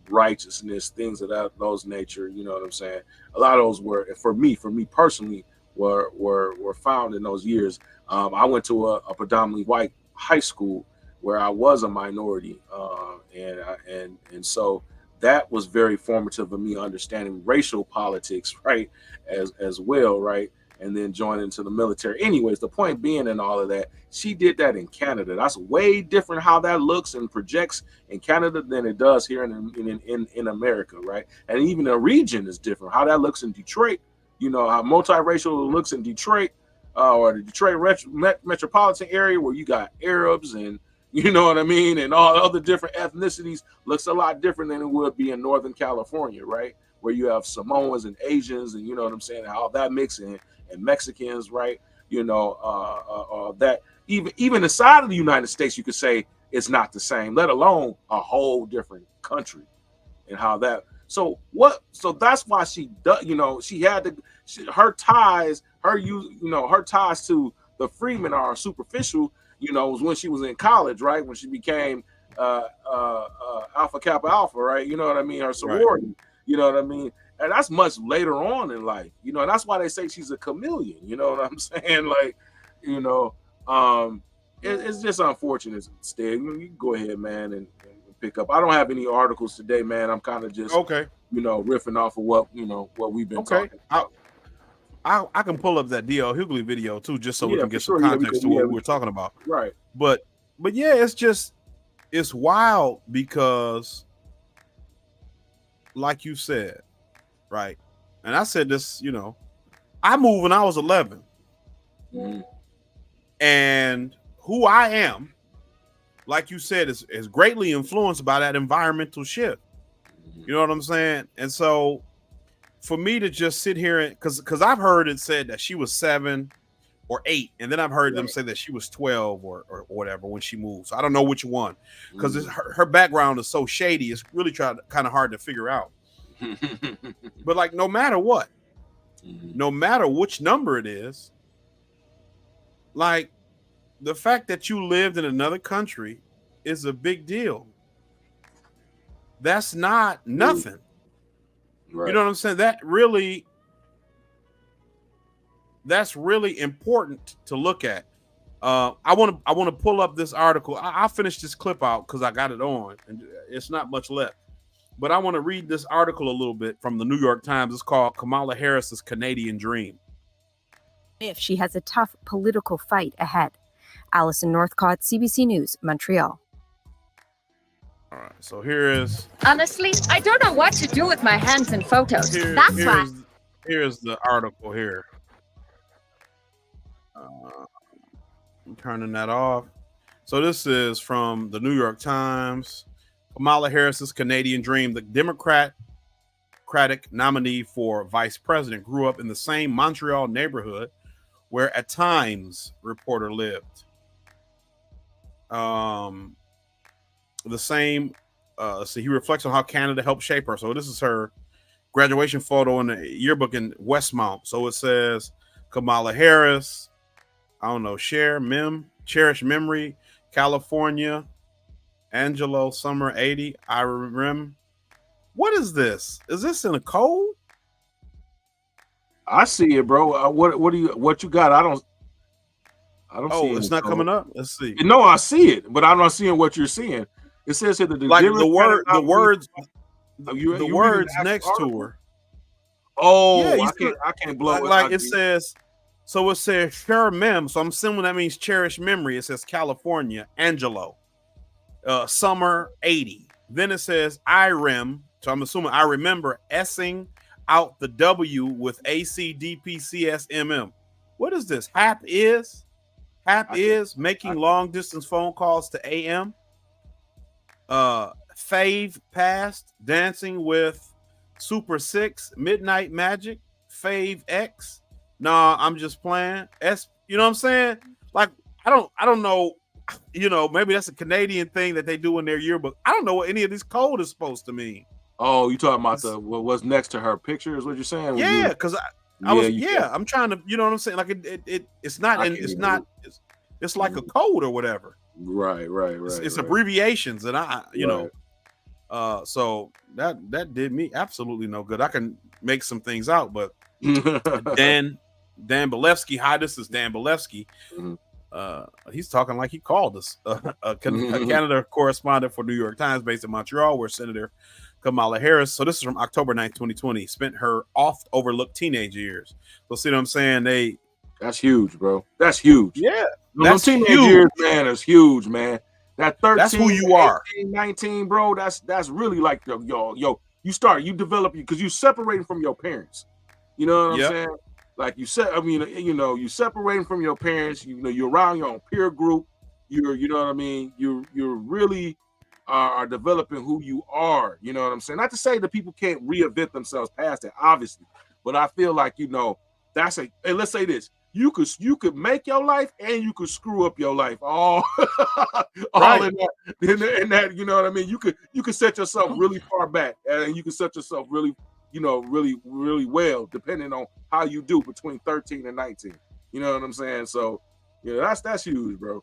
righteousness, things of those nature, you know what I'm saying? A lot of those were, for me personally, were found in those years. I went to a predominantly white high school where I was a minority, and so that was very formative of me understanding racial politics, right, as well, right, and then joining into the military. Anyways, the point being in all of that, she did that in Canada. That's way different how that looks and projects in Canada than it does here in America, right? And even the region is different. How that looks in Detroit, you know, how multiracial it looks in Detroit, or the Detroit metropolitan area where you got Arabs and, you know what I mean, and all other different ethnicities, looks a lot different than it would be in Northern California, right? Where you have Samoans and Asians and, you know what I'm saying, how that mix in, and Mexicans, right? You know, that even inside of the United States, you could say it's not the same, let alone a whole different country and how that. So that's why she does, you know, she had to, her ties to the Freedmen are superficial, you know, was when she was in college, right? When she became Alpha Kappa Alpha, right? You know what I mean? Her sorority, right. You know what I mean? And that's much later on in life, you know, and that's why they say she's a chameleon, you know what I'm saying? Like, you know, it's just unfortunate, Stig. You can go ahead, man, and pick up. I don't have any articles today, man. I'm kind of just, you know, riffing off of what we've been talking about. I can pull up that DL Hughley video too, just so we can get some context to what we're talking about. Right. But yeah, it's wild because, like you said, right? And I said this, you know, I moved when I was 11. Mm-hmm. And who I am, like you said, is greatly influenced by that environmental shift. You know what I'm saying? And so for me to just sit here and because I've heard it said that she was 7 or 8, and then I've heard them Right. say that she was 12 or whatever when she moved. So I don't know which one, because Mm. her background is so shady. It's really kind of hard to figure out. But like, no matter what, no matter which number it is, like the fact that you lived in another country is a big deal. That's not nothing. Right. You know what I'm saying? That's really important to look at. I want to pull up this article. I'll finish this clip out because I got it on, and it's not much left. But I want to read this article a little bit from the New York Times. It's called Kamala Harris's Canadian Dream. If she has a tough political fight ahead. Allison Northcott, CBC News, Montreal. All right, so here is. Honestly, I don't know what to do with my hands and photos. That's why. Here's the article here. I'm turning that off. So this is from the New York Times. Kamala Harris's Canadian Dream. The Democratic nominee for vice president grew up in the same Montreal neighborhood where at times reporter lived. The same. So he reflects on how Canada helped shape her. So this is her graduation photo in the yearbook in Westmount. So it says Kamala Harris. I don't know. Cherish memory. California. Angelo Summer 80. I remember. What is this? Is this in a code? I see it, bro. What you got? I don't see it. It's not coming up. Let's see. No, I see it, but I'm not seeing what you're seeing. It says here that the words next to her. Oh, yeah, I can't blow it. Like it says. So it says share mem. So I'm assuming that means cherish memory. It says California, Angelo, Summer 80. Then it says IREM. So I'm assuming I remember S'ing out the W with ACDPCSMM. What is this? HAP is making long distance phone calls to AM. Fave passed dancing with Super 6 Midnight Magic. Fave X. Nah, I'm just playing. You know what I'm saying? Like, I don't know. You know, maybe that's a Canadian thing that they do in their yearbook. I don't know what any of this code is supposed to mean. Oh, you talking about what's next to her picture is what you're saying? Yeah, because I'm trying to, you know what I'm saying? Like it's like a code or whatever. Right. It's abbreviations, and so that did me absolutely no good. I can make some things out, but Dan Belevsky. Hi, this is Dan Belevsky. Mm-hmm. He's talking like he called us. A Canada correspondent for New York Times based in Montreal, where Senator Kamala Harris. So this is from October 9th, 2020. Spent her oft overlooked teenage years. So see what I'm saying? That's huge, bro. That's huge. Yeah. Those teenage years, man, is huge, man. That 13, that's who you are. 18, 19, bro. That's really like you develop because you separating from your parents. You know what I'm saying? Like you separating from your parents. You're around your own peer group. You know what I mean? You're really are developing who you are. You know what I'm saying? Not to say that people can't reinvent themselves past it, obviously, but I feel like that's hey, let's say this. You could make your life and you could screw up your life all in that, you know what I mean? You could set yourself really far back and you can set yourself really, really, really well, depending on how you do between 13 and 19. You know what I'm saying? So that's huge, bro.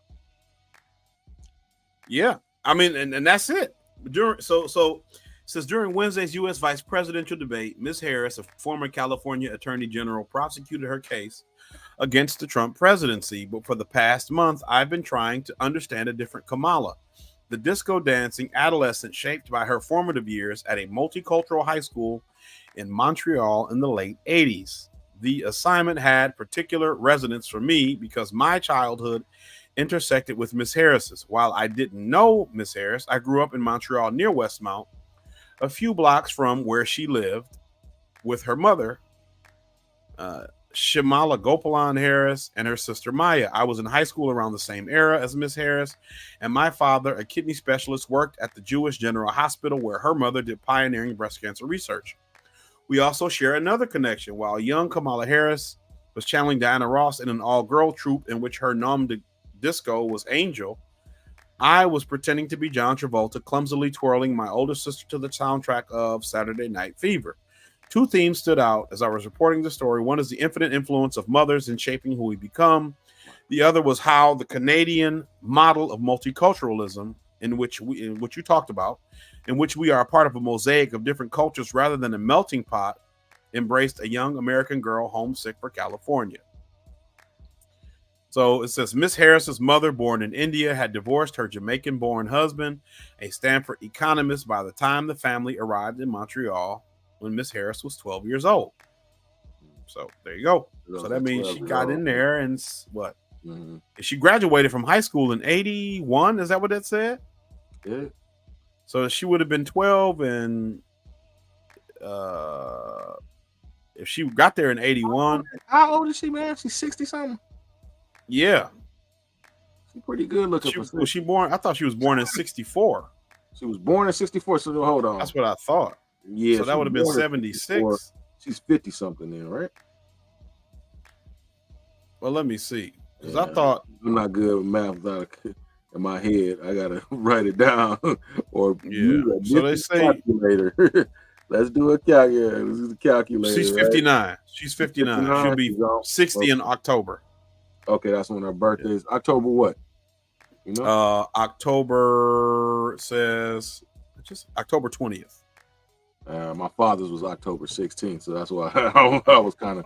Yeah. I mean, and that's it. Says during Wednesday's U.S. vice presidential debate, Ms. Harris, a former California attorney general, prosecuted her case against the Trump presidency. But for the past month, I've been trying to understand a different Kamala, the disco dancing adolescent shaped by her formative years at a multicultural high school in Montreal in the late 80s. The assignment had particular resonance for me because my childhood intersected with Miss Harris's. While I didn't know Miss Harris, I grew up in Montreal near Westmount, a few blocks from where she lived with her mother, Shamala Gopalan Harris, and her sister Maya. I was in high school around the same era as Miss Harris, and my father, a kidney specialist, worked at the Jewish General Hospital where her mother did pioneering breast cancer research. We also share another connection. While young Kamala Harris was channeling Diana Ross in an all-girl troupe in which her nom de disco was Angel, I was pretending to be John Travolta, clumsily twirling my older sister to the soundtrack of Saturday Night Fever. Two themes stood out as I was reporting the story. One is the infinite influence of mothers in shaping who we become. The other was how the Canadian model of multiculturalism, in which you talked about, in which we are a part of a mosaic of different cultures rather than a melting pot, embraced a young American girl homesick for California. So it says Miss Harris's mother, born in India, had divorced her Jamaican-born husband, a Stanford economist, by the time the family arrived in Montreal when Miss Harris was 12 years old. So there you go. So that means she got in there and what? Mm-hmm. She graduated from high school in 81. Is that what that said? Yeah. So she would have been 12, and if she got there in 81. How old is she, man? She's 60 something. Yeah. She's pretty good looking. Was she born? I thought she was born in 64. She was born in 64. So hold on. That's what I thought. Yeah. So that would have been 76. She's 50 something then, right? Well, let me see. Because I thought I'm not good with math in my head. I gotta write it down or so they say calculator. Let's do a calculator. This is a calculator. She's 59. Right? She's 59. She'll be 60 in October. Okay, that's when her birthday is. October what? You know? October says just October 20th. My father's was October 16th, so that's why I was kind of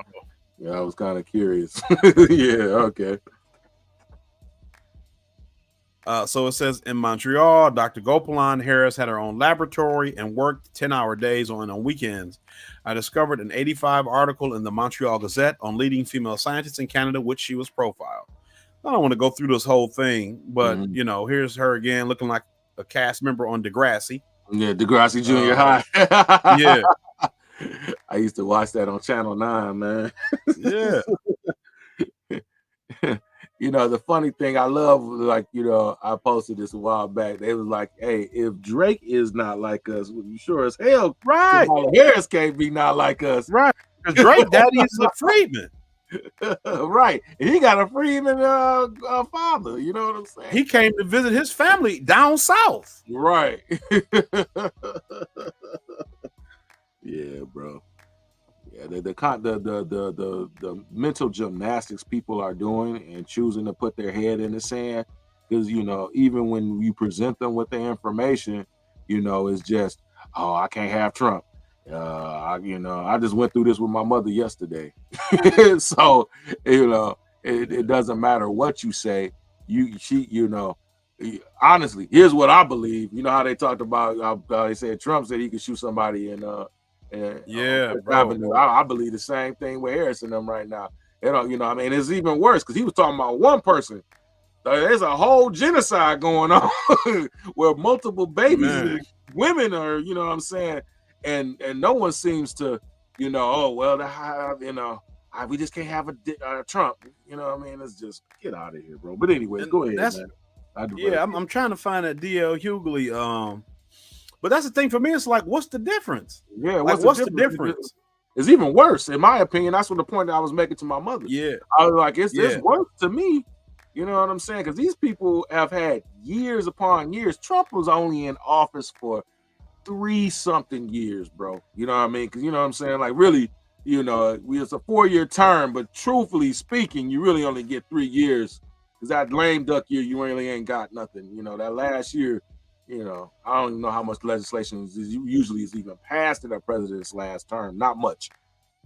I was kind of curious. Yeah, okay. So it says in Montreal, Dr. Gopalan Harris had her own laboratory and worked 10-hour days on weekends. I discovered an 85 article in the Montreal Gazette on leading female scientists in Canada, which she was profiled. I don't want to go through this whole thing, but here's her again looking like a cast member on Degrassi. Yeah, Degrassi Junior High. Yeah. I used to watch that on Channel 9, man. Yeah. The funny thing I love, I posted this a while back. They was like, hey, if Drake is not like us, well, you sure as hell, right? Harris can't be not like us. Right. Because Drake daddy is a Freedman. Right. And he got a Freedman father. You know what I'm saying? He came to visit his family down south. Right. Yeah, bro. Yeah, the mental gymnastics people are doing and choosing to put their head in the sand, because even when you present them with the information, it's just, oh, I can't have Trump. I just went through this with my mother yesterday. So it doesn't matter what you say. Honestly, here's what I believe. You know how they talked about they said Trump said he could shoot somebody in Avenue. I believe the same thing with Harris and them right now. It's even worse because he was talking about one person. There's a whole genocide going on where multiple babies and women are, you know what I'm saying, and no one seems to, we just can't have a Trump. You know what I mean? Let's just get out of here, bro. But anyways, go ahead, man. I'm trying to find that D.L. Hughley. But that's the thing for me. It's like, what's the difference? Yeah, what's the difference? It's even worse, in my opinion. That's what the point that I was making to my mother. Yeah, I was like, it's worse to me. You know what I'm saying? Because these people have had years upon years. Trump was only in office for 3-something years, bro. You know what I mean? Because you know what I'm saying? Like, really, it's a 4-year term, but truthfully speaking, you really only get 3 years. Because that lame duck year, you really ain't got nothing. That last year. I don't even know how much legislation usually is even passed in a president's last term. Not much.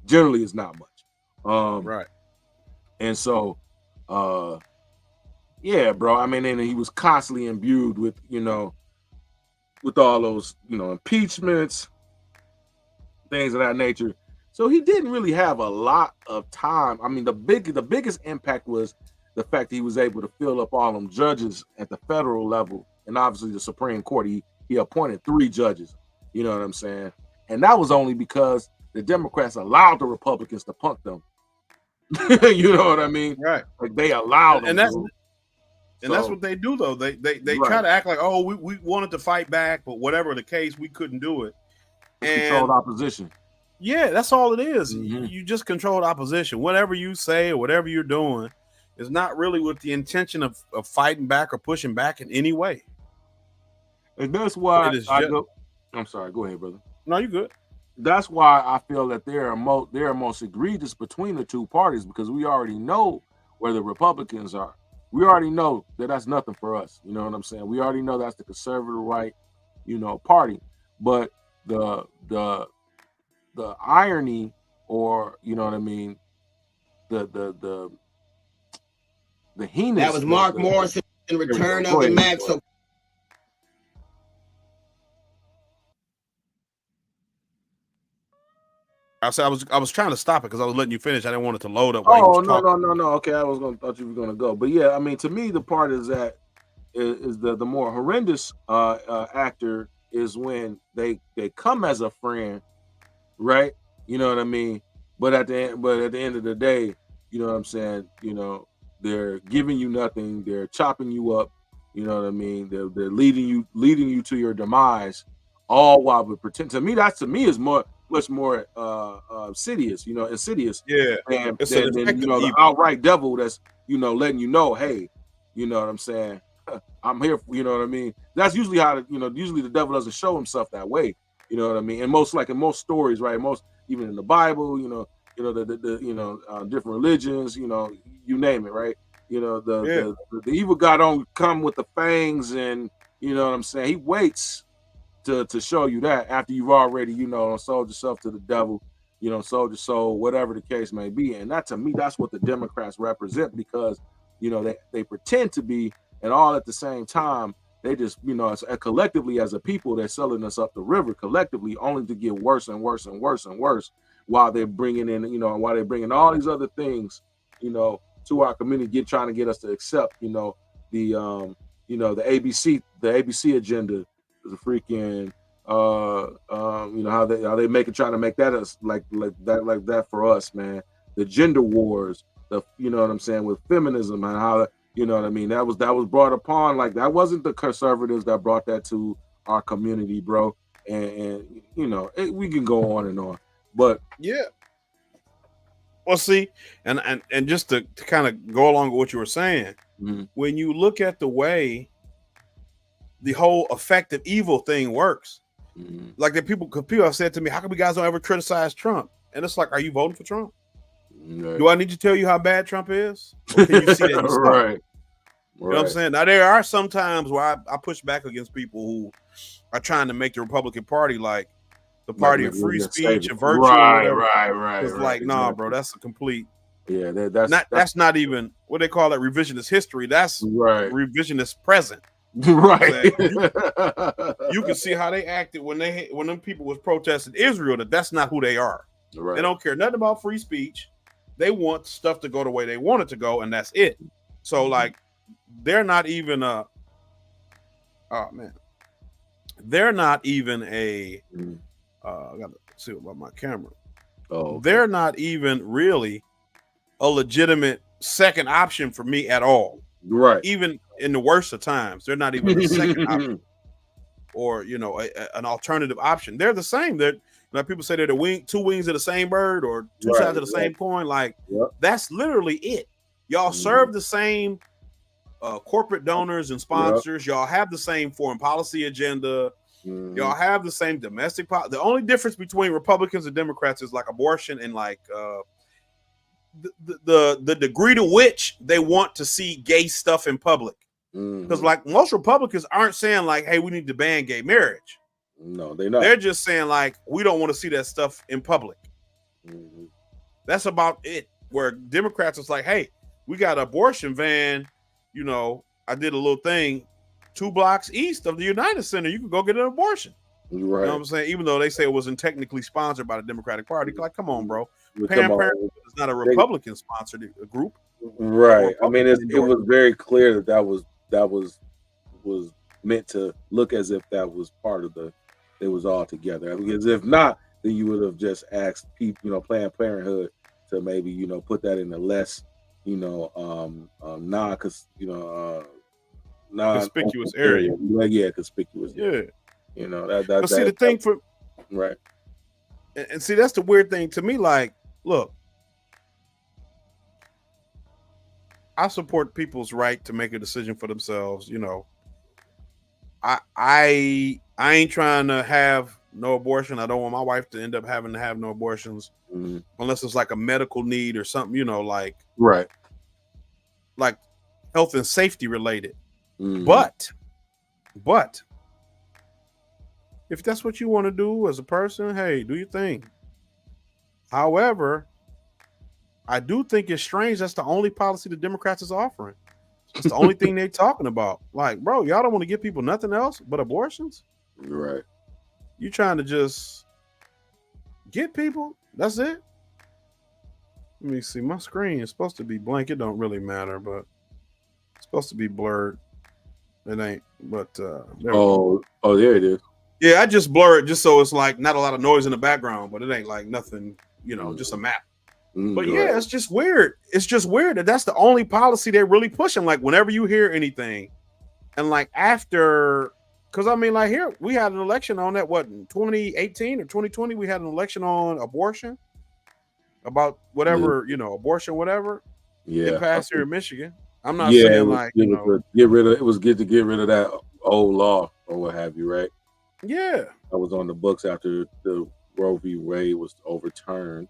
Generally, it's not much. Right. And so, yeah, bro. I mean, and he was constantly imbued with, with all those, impeachments, things of that nature. So he didn't really have a lot of time. I mean, the biggest impact was the fact that he was able to fill up all them judges at the federal level. And obviously the Supreme Court, he appointed 3 judges, you know what I'm saying? And that was only because the Democrats allowed the Republicans to punk them. You know what I mean? Right. Like they allowed them. And that's what they do, though. They try to act like, oh, we wanted to fight back, but whatever the case, we couldn't do it. Controlled opposition. Yeah, that's all it is. Mm-hmm. You just control the opposition. Whatever you say or whatever you're doing is not really with the intention of fighting back or pushing back in any way. And that's why It is I just, go. I'm sorry. Go ahead, brother. no, you're good. That's why I feel that they are most egregious between the two parties, because we already know where the Republicans are. We already know that that's nothing for us. You know what I'm saying? We already know that's the conservative right, party. But the irony, or you know what I mean, the heinous. That was Mark Morrison in Return of the Mac. So I was trying to stop it because I was letting you finish. I didn't want it to load up. Oh, no. Okay, thought you were gonna go, but yeah, I mean, to me, the part is that is the more horrendous actor is when they come as a friend, right? You know what I mean? But at the end of the day, you know what I'm saying? They're giving you nothing. They're chopping you up. You know what I mean? They're leading you to your demise, all while we pretend. To me is much more insidious. Yeah, and it's than an effective the evil. outright devil that's letting you know, hey, you know what I'm saying? I'm here. You know what I mean? That's usually how usually the devil doesn't show himself that way. You know what I mean? And in most stories, right? Even in the Bible, the different religions, you name it, right? The evil guy don't come with the fangs, and you know what I'm saying? He waits to show you that after you've already, sold yourself to the devil, sold your soul, whatever the case may be. And that, to me, that's what the Democrats represent, because they pretend to be, and all at the same time they just, collectively as a people, they're selling us up the river collectively, only to get worse and worse and worse and worse, while they're bringing in, while they're bringing all these other things, to our community, trying to get us to accept, the ABC agenda, the freaking, how they trying to make that us like that for us, man. The gender wars, you know what I'm saying, with feminism, and how, you know what I mean, that was brought upon, like, that wasn't the conservatives that brought that to our community, bro. And we can go on and on, but yeah. Well, see, and just to kind of go along with what you were saying, when you look at the way the whole effective evil thing works, like that people have said to me, how come you guys don't ever criticize Trump? And it's like, are you voting for Trump? Right. Do I need to tell you how bad Trump is? Or can you see that? Right. You know what I'm saying? Now, there are some times where I push back against people who are trying to make the Republican Party like the party of free speech and virtue. Right. It's like, nah, bro, that's a complete. Yeah, that's not even what they call it, revisionist history. That's revisionist present. Right. You can see how they acted when them people was protesting Israel. That's not who they are. Right. They don't care nothing about free speech. They want stuff to go the way they want it to go, and that's it. So like, they're not even they're not even I gotta see about my camera. They're not even really a legitimate second option for me at all. Right. Even in the worst of times, they're not even a second option, or an alternative option. They're the same. They're, people say they're two wings of the same bird, or two sides of the same coin. Like, that's literally it. Y'all serve the same corporate donors and sponsors. Y'all have the same foreign policy agenda. Y'all have the same domestic policy. The only difference between Republicans and Democrats is like abortion and like the degree to which they want to see gay stuff in public. Because like, most Republicans aren't saying like, hey, we need to ban gay marriage. No, they're not. They're just saying like, we don't want to see that stuff in public. That's about it. Where Democrats is like, hey, we got an abortion van. I did a little thing 2 blocks east of the United Center. You can go get an abortion. Right. You know what I'm saying? Even though they say it wasn't technically sponsored by the Democratic Party. Like, come on, bro. Planned Parenthood is not a Republican sponsored group. Right. I mean, it was very clear that was meant to look as if that was part of it was all together. Because if not, then you would have just asked people, Planned Parenthood to maybe, put that in a less, conspicuous area. Yeah, conspicuous. Yeah. That. But see, the thing for right. And see, that's the weird thing to me. Like, look, I support people's right to make a decision for themselves. You know, I ain't trying to have no abortion. I don't want my wife to end up having to have no abortions unless it's like a medical need or something. You know, like health and safety related. But if that's what you want to do as a person, hey, do your thing. However, I do think it's strange that's the only policy the Democrats is offering. It's the only thing they're talking about. Like, bro, y'all don't want to give people nothing else but abortions? Right. You trying to just get people? That's it? Let me see. My screen is supposed to be blank. It don't really matter, but it's supposed to be blurred. It ain't. But there there it is. Yeah, I just blur it just so it's like not a lot of noise in the background, but it ain't like nothing, you know, just a map. But yeah, it's just weird. It's just weird that that's the only policy they're really pushing. Like whenever you hear anything, and like after, because I mean, like here we had an election on that. What in 2018 or 2020 we had an election on abortion, about whatever you know, abortion, whatever. Yeah, it passed here in Michigan. I'm not saying like you know, get rid of. It was good to get rid of that old law or what have you, right? Yeah, I was on the books after the Roe v. Wade was overturned.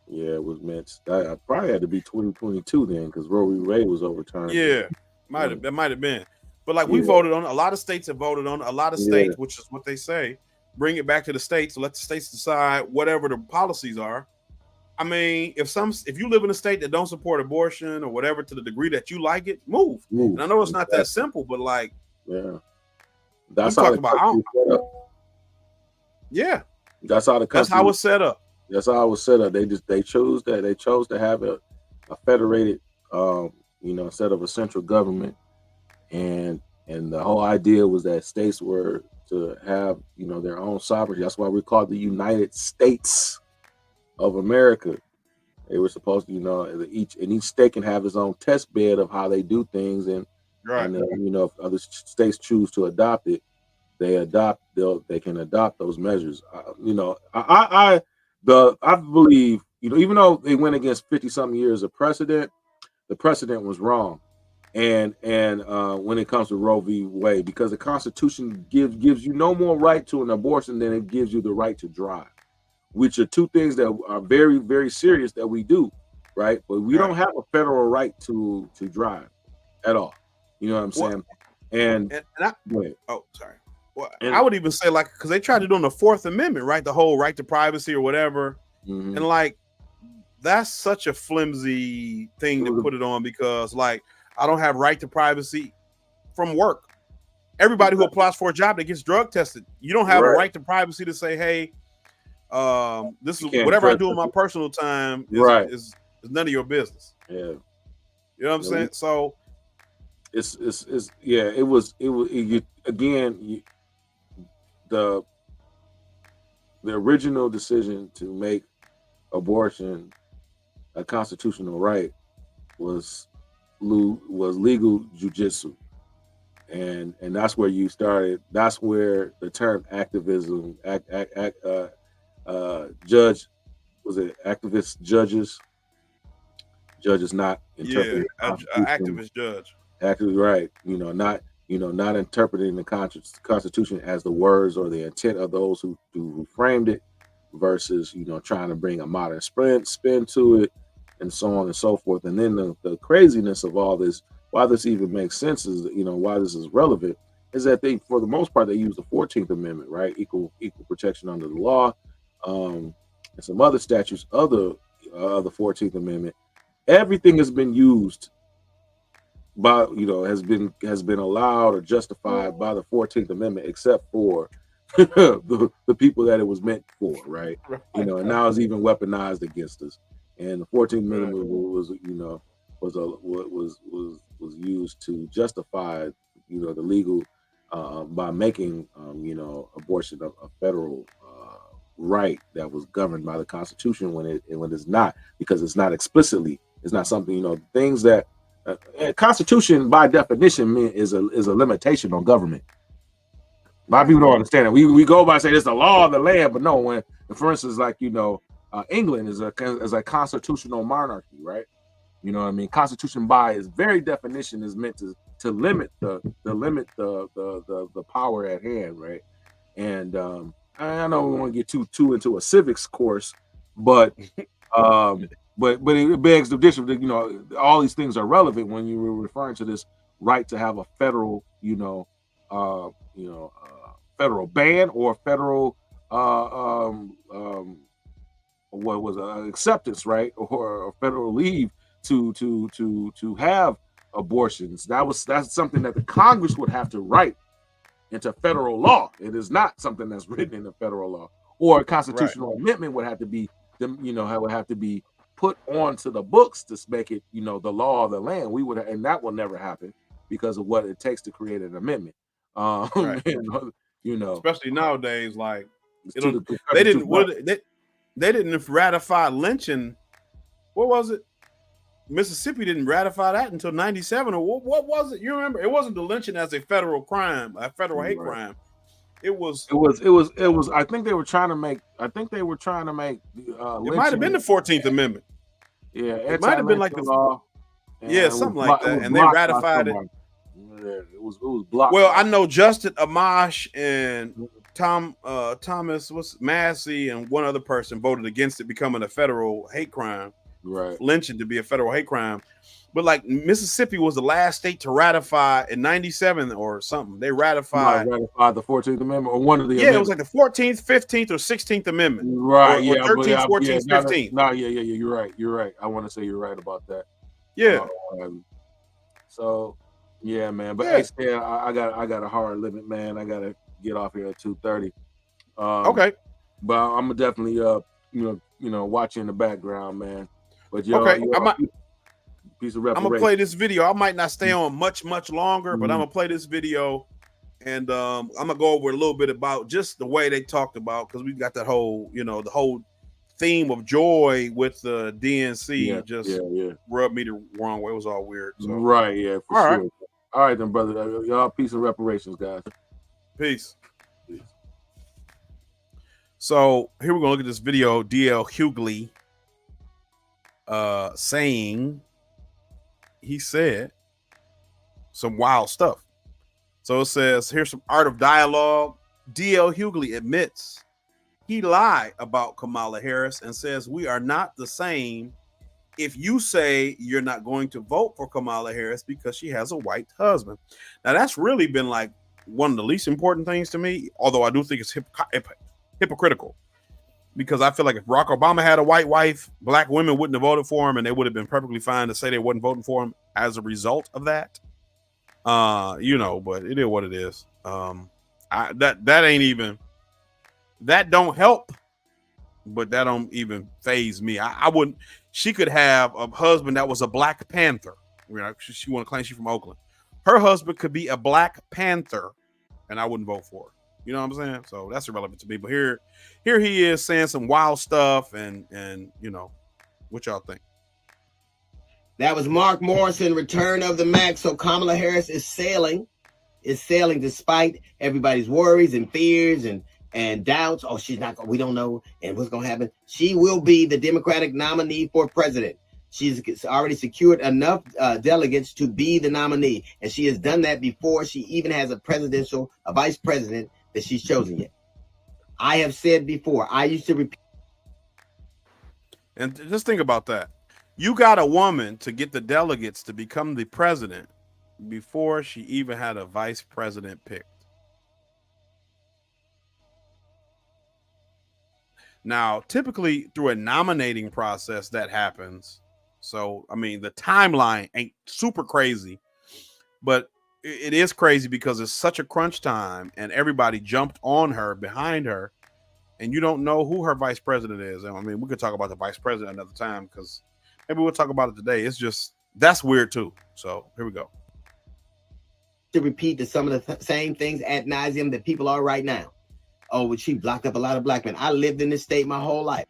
Yeah, it was meant that probably had to be 2022 then, because Roe v. Wade was overturned. Yeah, that might have been. But like we voted on, a lot of states have voted on, a lot of states, which is what they say, bring it back to the states, let the states decide whatever the policies are. I mean, if you live in a state that don't support abortion or whatever to the degree that you like it, move. And I know it's not that simple, but like, that's how the country set up. Yeah, that's how the country. That's how it's set up. That's how it was set up. They chose to have a federated, instead of a central government, and the whole idea was that states were to have their own sovereignty. That's why we call it the United States of America. They were supposed to, each state can have its own test bed of how they do things, and if other states choose to adopt it, they can adopt those measures. I believe, even though they went against 50-something years of precedent, the precedent was wrong. And when it comes to Roe v. Wade, because the Constitution gives you no more right to an abortion than it gives you the right to drive, which are two things that are very, very serious that we do, right? But we don't have a federal right to drive at all. You know what I'm saying? Sorry. Well, I would even say because they tried to do on the Fourth Amendment, right? The whole right to privacy or whatever. And that's such a flimsy thing to put it on, because I don't have right to privacy from work. Everybody who applies for a job that gets drug tested, you don't have a right to privacy to say, hey, this is whatever I do in my personal time is none of your business. Yeah. You know what I'm saying? So it was the original decision to make abortion a constitutional right was legal jujitsu, and that's where you started. That's where the term activism, judges not interpreting activist judge. Actually, right. Not interpreting the Constitution as the words or the intent of those who framed it, versus trying to bring a modern spin to it, and so on and so forth. And then the craziness of all this, why this even makes sense, is why this is relevant, is that they, for the most part, they use the 14th Amendment, right? Equal protection under the law, and some other statutes of the 14th Amendment. Everything has been used by has been allowed or justified by the 14th Amendment, except for the people that it was meant for, right? And now it's even weaponized against us. And the 14th Amendment was used to justify the legal by making abortion a federal right that was governed by the Constitution, when it's not, because it's not explicitly, it's not something things that Constitution by definition is a limitation on government. A lot of people don't understand it. We go by saying it's the law of the land, but no, when for instance, like England is a constitutional monarchy, right? You know what I mean? Constitution by its very definition is meant to limit the power at hand, right? And I know we want to get too into a civics course, but it begs the question that all these things are relevant when you were referring to this right to have a federal federal ban or federal what was acceptance, right, or federal leave to have abortions. That's something that the Congress would have to write into federal law. It is not something that's written in the federal law, or a constitutional amendment would have to be put onto the books to make it the law of the land. And that will never happen because of what it takes to create an amendment. Especially nowadays, like they didn't ratify lynching. What was it? Mississippi didn't ratify that until 97, or what was it? You remember? It wasn't the lynching as a federal crime, a federal hate crime. It was. I think they were trying to make. It might have been the 14th Amendment. Yeah, it might have been like the law. Something like that, and they ratified it. Yeah, it was blocked. Well, I know Justin Amash and Thomas Massey and one other person voted against it becoming a federal hate crime. Right, lynching to be a federal hate crime, but like Mississippi was the last state to ratify in 97 or something. They ratified the 14th Amendment or one of the it was like the 14th, 15th, or 16th Amendment, right? Or 13th, 14th, 15th. You're right. I want to say you're right about that. Yeah. So yeah, man. But hey, Stan, I got a hard limit, man. I gotta get off here at 2:30. Okay, but I'm gonna definitely watch you in the background, man. But piece of reparation. I'm gonna play this video. I might not stay on much longer, but I'm gonna play this video, and I'm gonna go over a little bit about just the way they talked about, because we got that whole the whole theme of joy with the DNC rubbed me the wrong way. It was all weird. So. Right, yeah, for all sure. Right. All right then, brother. Y'all peace and reparations, guys. Peace. So here we're gonna look at this video. D.L. Hughley saying he said some wild stuff. So it says, here's some art of dialogue. D.L. Hughley admits he lied about Kamala Harris and says we are not the same if you say you're not going to vote for Kamala Harris because she has a white husband. Now that's really been like one of the least important things to me, although I do think it's hypocritical, because I feel like if Barack Obama had a white wife, black women wouldn't have voted for him, and they would have been perfectly fine to say they wasn't voting for him as a result of that. But it is what it is. That ain't even, that don't help, but that don't even faze me. I wouldn't. She could have a husband that was a Black Panther. She want to claim she's from Oakland. Her husband could be a Black Panther, and I wouldn't vote for her. You know what I'm saying? So that's irrelevant to me. But here he is saying some wild stuff, and what y'all think? That was Mark Morrison, Return of the Mac. So Kamala Harris is sailing despite everybody's worries and fears and doubts. Oh, she's not. We don't know, and what's going to happen? She will be the Democratic nominee for president. She's already secured enough delegates to be the nominee, and she has done that before she even has a vice president that she's chosen yet. I have said before, I used to repeat. And just think about that. You got a woman to get the delegates to become the president before she even had a vice president picked. Now, typically through a nominating process that happens. So, I mean, the timeline ain't super crazy, but it is crazy because it's such a crunch time and everybody jumped on her, behind her, and you don't know who her vice president is. I mean, we could talk about the vice president another time because maybe we'll talk about it today. It's just, that's weird too. So here we go. To repeat some of the same things ad nauseum that people are right now. Oh, she blocked up a lot of black men. I lived in this state my whole life.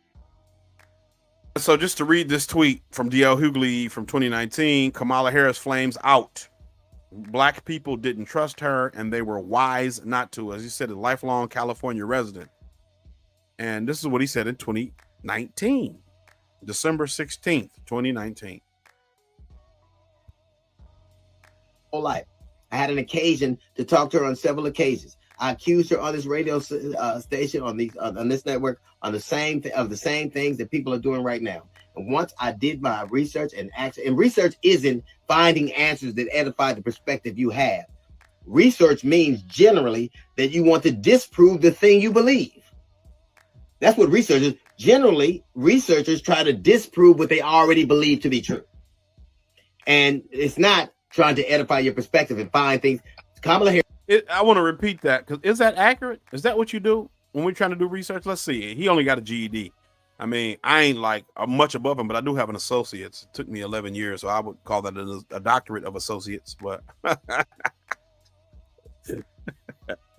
So just to read this tweet from D.L. Hughley from 2019, Kamala Harris flames out. Black people didn't trust her, and they were wise not to. As he said, a lifelong California resident. And this is what he said in 2019, December 16th, 2019. Whole life. I had an occasion to talk to her on several occasions. I accused her on this radio station, on this network, on the same things that people are doing right now. And once I did my research and research isn't finding answers that edify the perspective you have. Research means generally that you want to disprove the thing you believe. That's what researchers try to disprove what they already believe to be true. And it's not trying to edify your perspective and find things. Kamala Harris. I want to repeat that, because is that accurate? Is that what you do when we're trying to do research? Let's see. He only got a GED. I mean, I ain't like much above him, but I do have an associate's. It took me 11 years, so I would call that a doctorate of associates. But but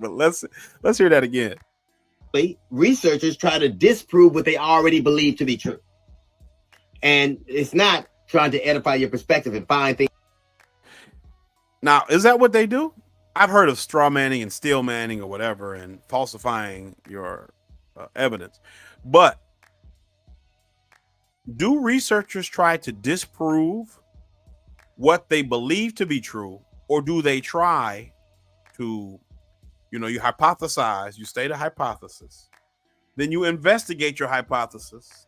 let's hear that again. Researchers try to disprove what they already believe to be true. And it's not trying to edify your perspective and find things. Now, is that what they do? I've heard of straw manning and steel manning or whatever, and falsifying your evidence. But do researchers try to disprove what they believe to be true, or do they try to, you hypothesize, you state a hypothesis, then you investigate your hypothesis,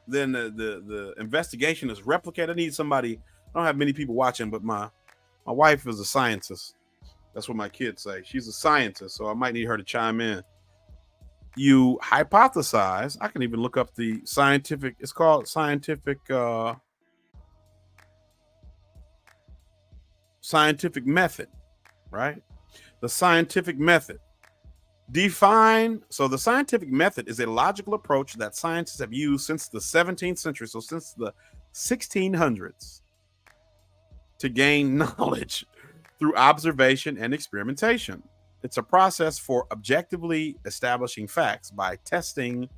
then the investigation is replicated. I need somebody. I don't have many people watching, but my wife is a scientist. That's what my kids say. She's a scientist, so I might need her to chime in. You hypothesize. I can even look up the scientific. It's called scientific method, right? The scientific method. So the scientific method is a logical approach that scientists have used since the 17th century, so since the 1600s, to gain knowledge through observation and experimentation. It's a process for objectively establishing facts by testing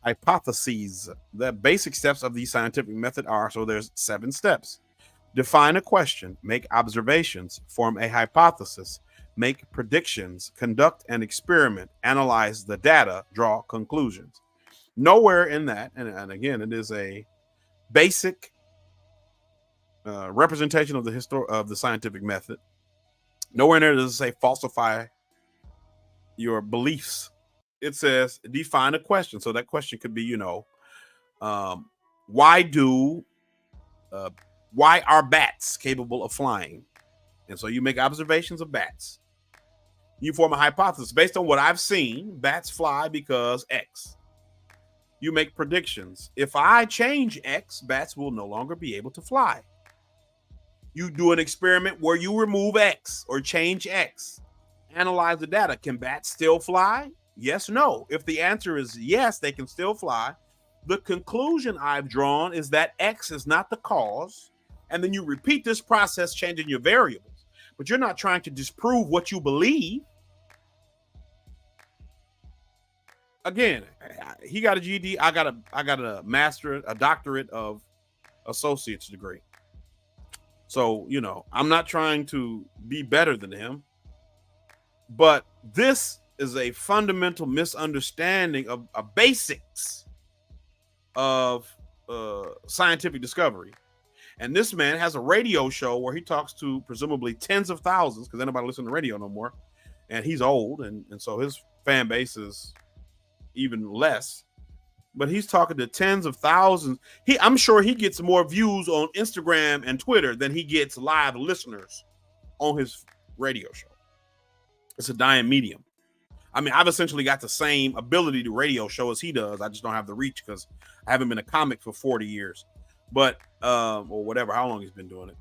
hypotheses. The basic steps of the scientific method are, so there's 7 steps. Define a question, make observations, form a hypothesis, make predictions, conduct an experiment, analyze the data, draw conclusions. Nowhere in that, and again, it is a basic representation of the scientific method. Nowhere in there does it say falsify your beliefs. It says define a question. So that question could be, why are bats capable of flying? And so you make observations of bats. You form a hypothesis based on what I've seen. Bats fly because X. You make predictions. If I change X, bats will no longer be able to fly. You do an experiment where you remove X or change X. Analyze the data. Can bats still fly? Yes, no. If the answer is yes, they can still fly. The conclusion I've drawn is that X is not the cause. And then you repeat this process, changing your variables. But you're not trying to disprove what you believe. Again, he got a GED. I got a doctorate of associate's degree. So, I'm not trying to be better than him. But this is a fundamental misunderstanding of basics of scientific discovery. And this man has a radio show where he talks to presumably tens of thousands, because anybody listen to radio no more. And he's old, and so his fan base is even less. But he's talking to tens of thousands. I'm sure he gets more views on Instagram and Twitter than he gets live listeners on his radio show. It's a dying medium. I mean, I've essentially got the same ability to radio show as he does. I just don't have the reach because I haven't been a comic for 40 years. But, or whatever, how long he's been doing it,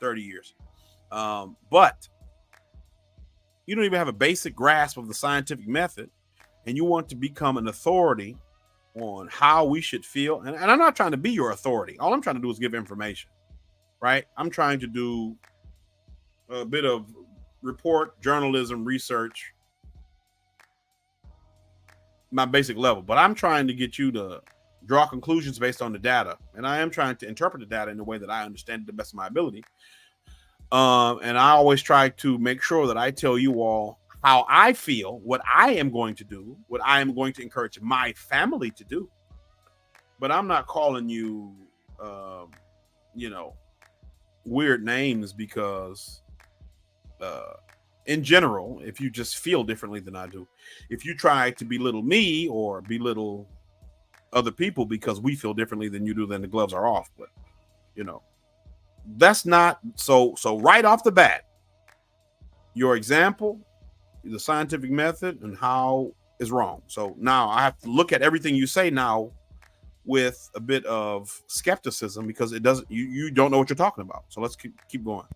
30 years. But you don't even have a basic grasp of the scientific method, and you want to become an authority on how we should feel. And I'm not trying to be your authority. All I'm trying to do is give information, right? I'm trying to do a bit of report, journalism, research, my basic level. But I'm trying to get you to draw conclusions based on the data. And I am trying to interpret the data in the way that I understand it to the best of my ability. And I always try to make sure that I tell you all how I feel, what I am going to do, what I am going to encourage my family to do. But I'm not calling you, you know, weird names because, in general, if you just feel differently than I do, if you try to belittle me or belittle other people because we feel differently than you do, then the gloves are off. But, you know, that's not so. So right off the bat, your example, the scientific method, and how is wrong. So now I have to look at everything you say now with a bit of skepticism because it doesn't. You don't know what you're talking about. So let's keep going.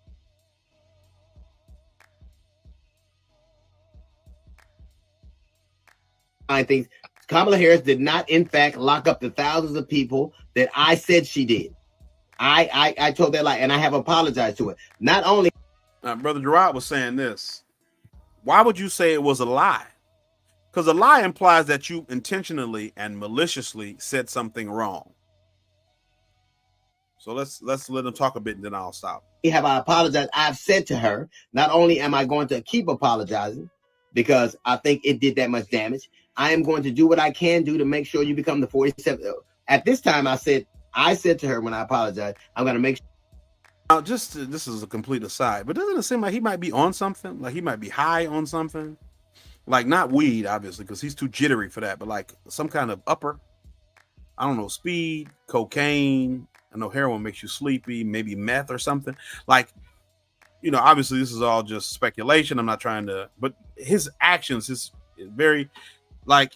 I think Kamala Harris did not, in fact, lock up the thousands of people that I said she did. I told that lie, and I have apologized to it. Not only, Brother Gerard was saying this. Why would you say it was a lie? Because a lie implies that you intentionally and maliciously said something wrong. So let's let them talk a bit, and then I'll stop. have I apologized? I've said to her, not only am I going to keep apologizing because I think it did that much damage, I am going to do what I can do to make sure you become the 47th. At this time, I said to her when I apologized, I'm going to make sure. Now, this is a complete aside, but doesn't it seem like he might be on something? Like he might be high on something? Like not weed, obviously, because he's too jittery for that, but like some kind of upper, I don't know, speed, cocaine. I know heroin makes you sleepy, maybe meth or something. Like, you know, obviously this is all just speculation. I'm not trying to, but his actions is very, like,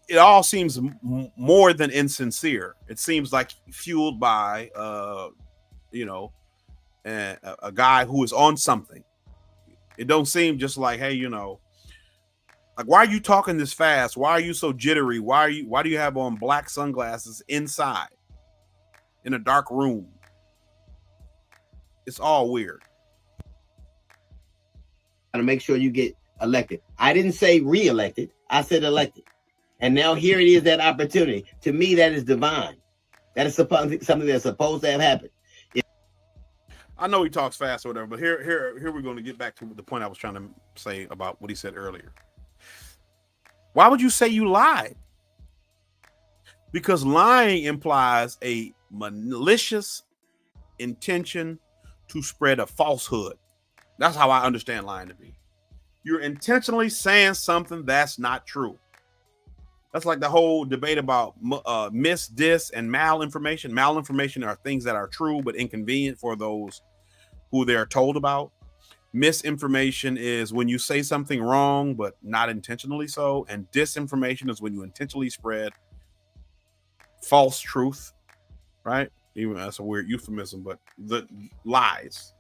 it all seems more than insincere. It seems like fueled by, you know, a guy who is on something. It don't seem just like, hey, you know, like, why are you talking this fast? Why are you so jittery? Why do you have on black sunglasses inside in a dark room? It's all weird. To make sure you get elected. I didn't say re-elected. I said elected. And now here it is, that opportunity. To me, that is divine. That is something that's supposed to have happened. I know he talks fast or whatever, but here we're going to get back to the point I was trying to say about what he said earlier. Why would you say you lied? Because lying implies a malicious intention to spread a falsehood. That's how I understand lying to be. You're intentionally saying something that's not true. That's like the whole debate about mis, dis, and malinformation. Malinformation are things that are true but inconvenient for those who they're told about. Misinformation is when you say something wrong but not intentionally so, and disinformation is when you intentionally spread false truth, right? Even that's a weird euphemism, but the lies.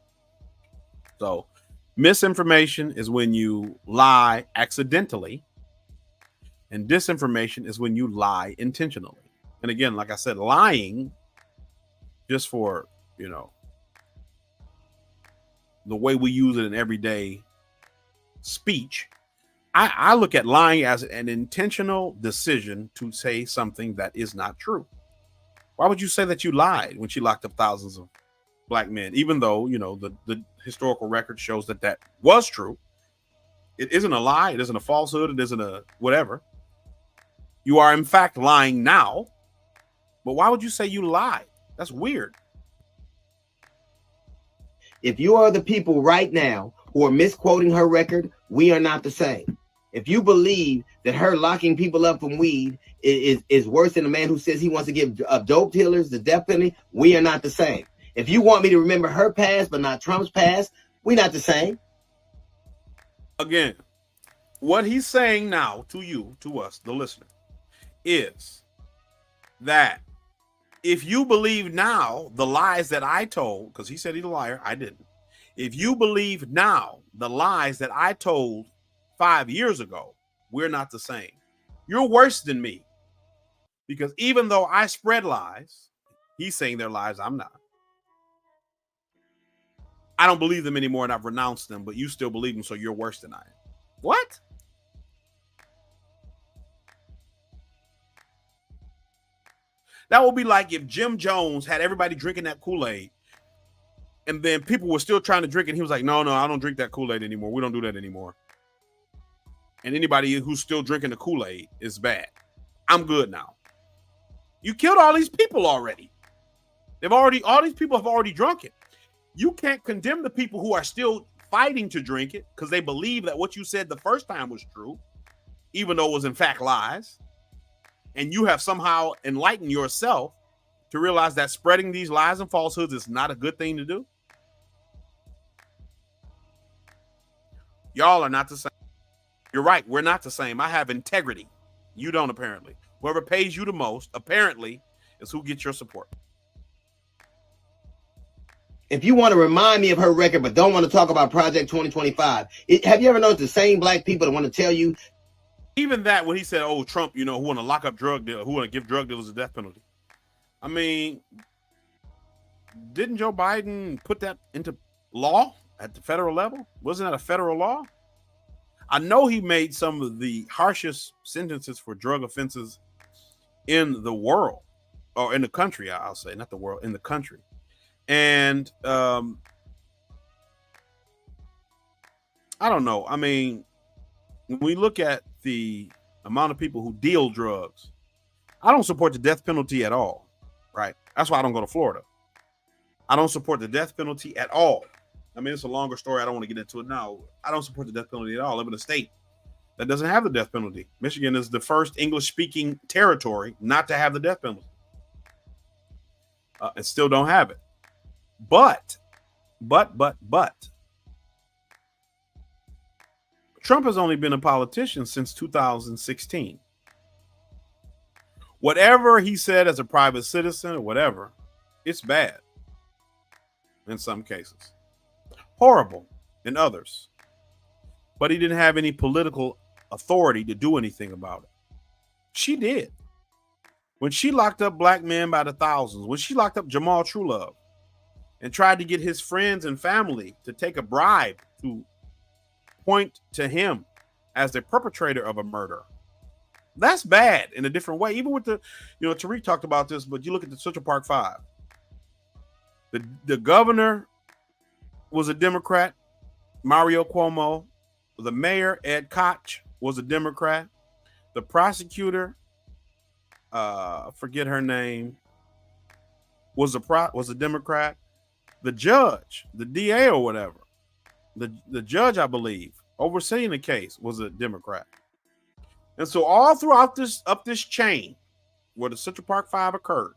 So misinformation is when you lie accidentally, and disinformation is when you lie intentionally. And again, like I said, lying, just for, you know, the way we use it in everyday speech, I look at lying as an intentional decision to say something that is not true. Why would you say that you lied when she locked up thousands of black men, even though, you know, the historical record shows that that was true? It isn't a lie. It isn't a falsehood. It isn't a whatever. You are in fact lying now, but why would you say you lied? That's weird. If you are the people right now who are misquoting her record, we are not the same. If you believe that her locking people up from weed is worse than a man who says he wants to give dope dealers the death penalty, we are not the same. If you want me to remember her past but not Trump's past, we're not the same. Again, what he's saying now to you, to us, the listener, is that if you believe now the lies that I told, because he said he's a liar, I didn't. If you believe now the lies that I told 5 years ago, we're not the same. You're worse than me. Because even though I spread lies, he's saying they're lies, I'm not. I don't believe them anymore and I've renounced them, but you still believe them, so you're worse than I am. What? That would be like if Jim Jones had everybody drinking that Kool-Aid And then people were still trying to drink, and he was like, no, I don't drink that Kool-Aid anymore. We don't do that anymore. And anybody who's still drinking the Kool-Aid is bad. I'm good now. You killed all these people already. All these people have already drunk it. You can't condemn the people who are still fighting to drink it because they believe that what you said the first time was true, even though it was in fact lies. And you have somehow enlightened yourself to realize that spreading these lies and falsehoods is not a good thing to do. Y'all are not the same. You're right. We're not the same. I have integrity. You don't, apparently. Whoever pays you the most, apparently, is who gets your support. If you want to remind me of her record, but don't want to talk about Project 2025, have you ever noticed the same black people that want to tell you? Even that, when he said, oh, Trump, who want to lock up drug dealers, who want to give drug dealers a death penalty. I mean, didn't Joe Biden put that into law at the federal level? Wasn't that a federal law? I know he made some of the harshest sentences for drug offenses in the world, or in the country, I'll say, not the world, in the country. And I don't know. I mean, when we look at the amount of people who deal drugs, I don't support the death penalty at all, right? That's why I don't go to Florida. I don't support the death penalty at all. I mean, it's a longer story. I don't want to get into it now. I don't support the death penalty at all. I live in a state that doesn't have the death penalty. Michigan is the first English-speaking territory not to have the death penalty. And still don't have it. But Trump has only been a politician since 2016. Whatever he said as a private citizen or whatever, it's bad in some cases. Horrible in others. But he didn't have any political authority to do anything about it. She did. When she locked up black men by the thousands, when she locked up Jamal Truelove and tried to get his friends and family to take a bribe to point to him as the perpetrator of a murder, that's bad in a different way. Even with the, Tariq talked about this, but you look at the Central Park Five. The governor was a Democrat, Mario Cuomo. The mayor, Ed Koch, was a Democrat. The prosecutor, forget her name, was a Democrat. The judge, the DA or whatever, the judge, I believe, overseeing the case was a Democrat. And so all throughout this chain where the Central Park Five occurred,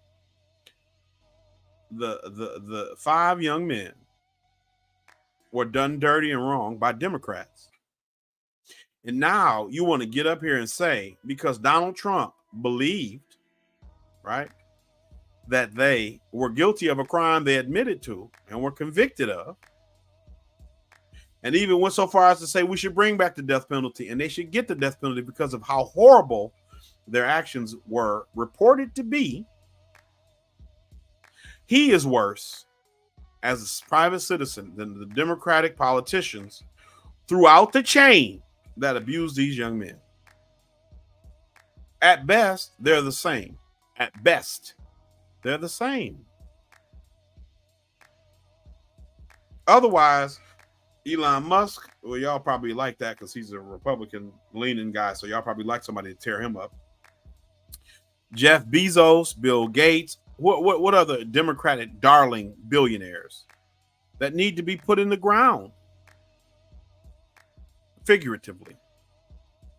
the five young men were done dirty and wrong by Democrats. And now you want to get up here and say, because Donald Trump believed, right, that they were guilty of a crime they admitted to and were convicted of, and even went so far as to say we should bring back the death penalty and they should get the death penalty because of how horrible their actions were reported to be. He is worse as a private citizen than the Democratic politicians throughout the chain that abused these young men. At best, they're the same. At best, they're the same. Otherwise, Elon Musk, well, y'all probably like that because he's a Republican-leaning guy, so y'all probably like somebody to tear him up. Jeff Bezos, Bill Gates, what other Democratic darling billionaires that need to be put in the ground? Figuratively,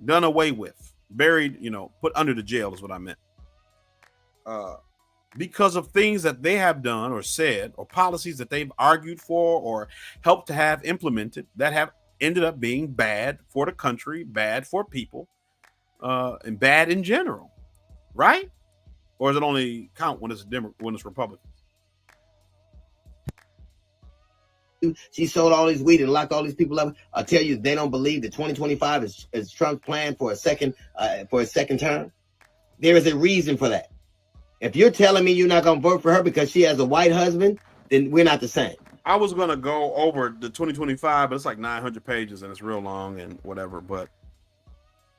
done away with, buried, put under the jail is what I meant. Because of things that they have done or said or policies that they've argued for or helped to have implemented that have ended up being bad for the country, bad for people, and bad in general, right? Or does it only count when it's Republicans? She sold all this weed and locked all these people up. I'll tell you, they don't believe that 2025 is Trump's plan for a second term. There is a reason for that. If you're telling me you're not going to vote for her because she has a white husband, then we're not the same. I was going to go over the 2025, but it's like 900 pages and it's real long and whatever. But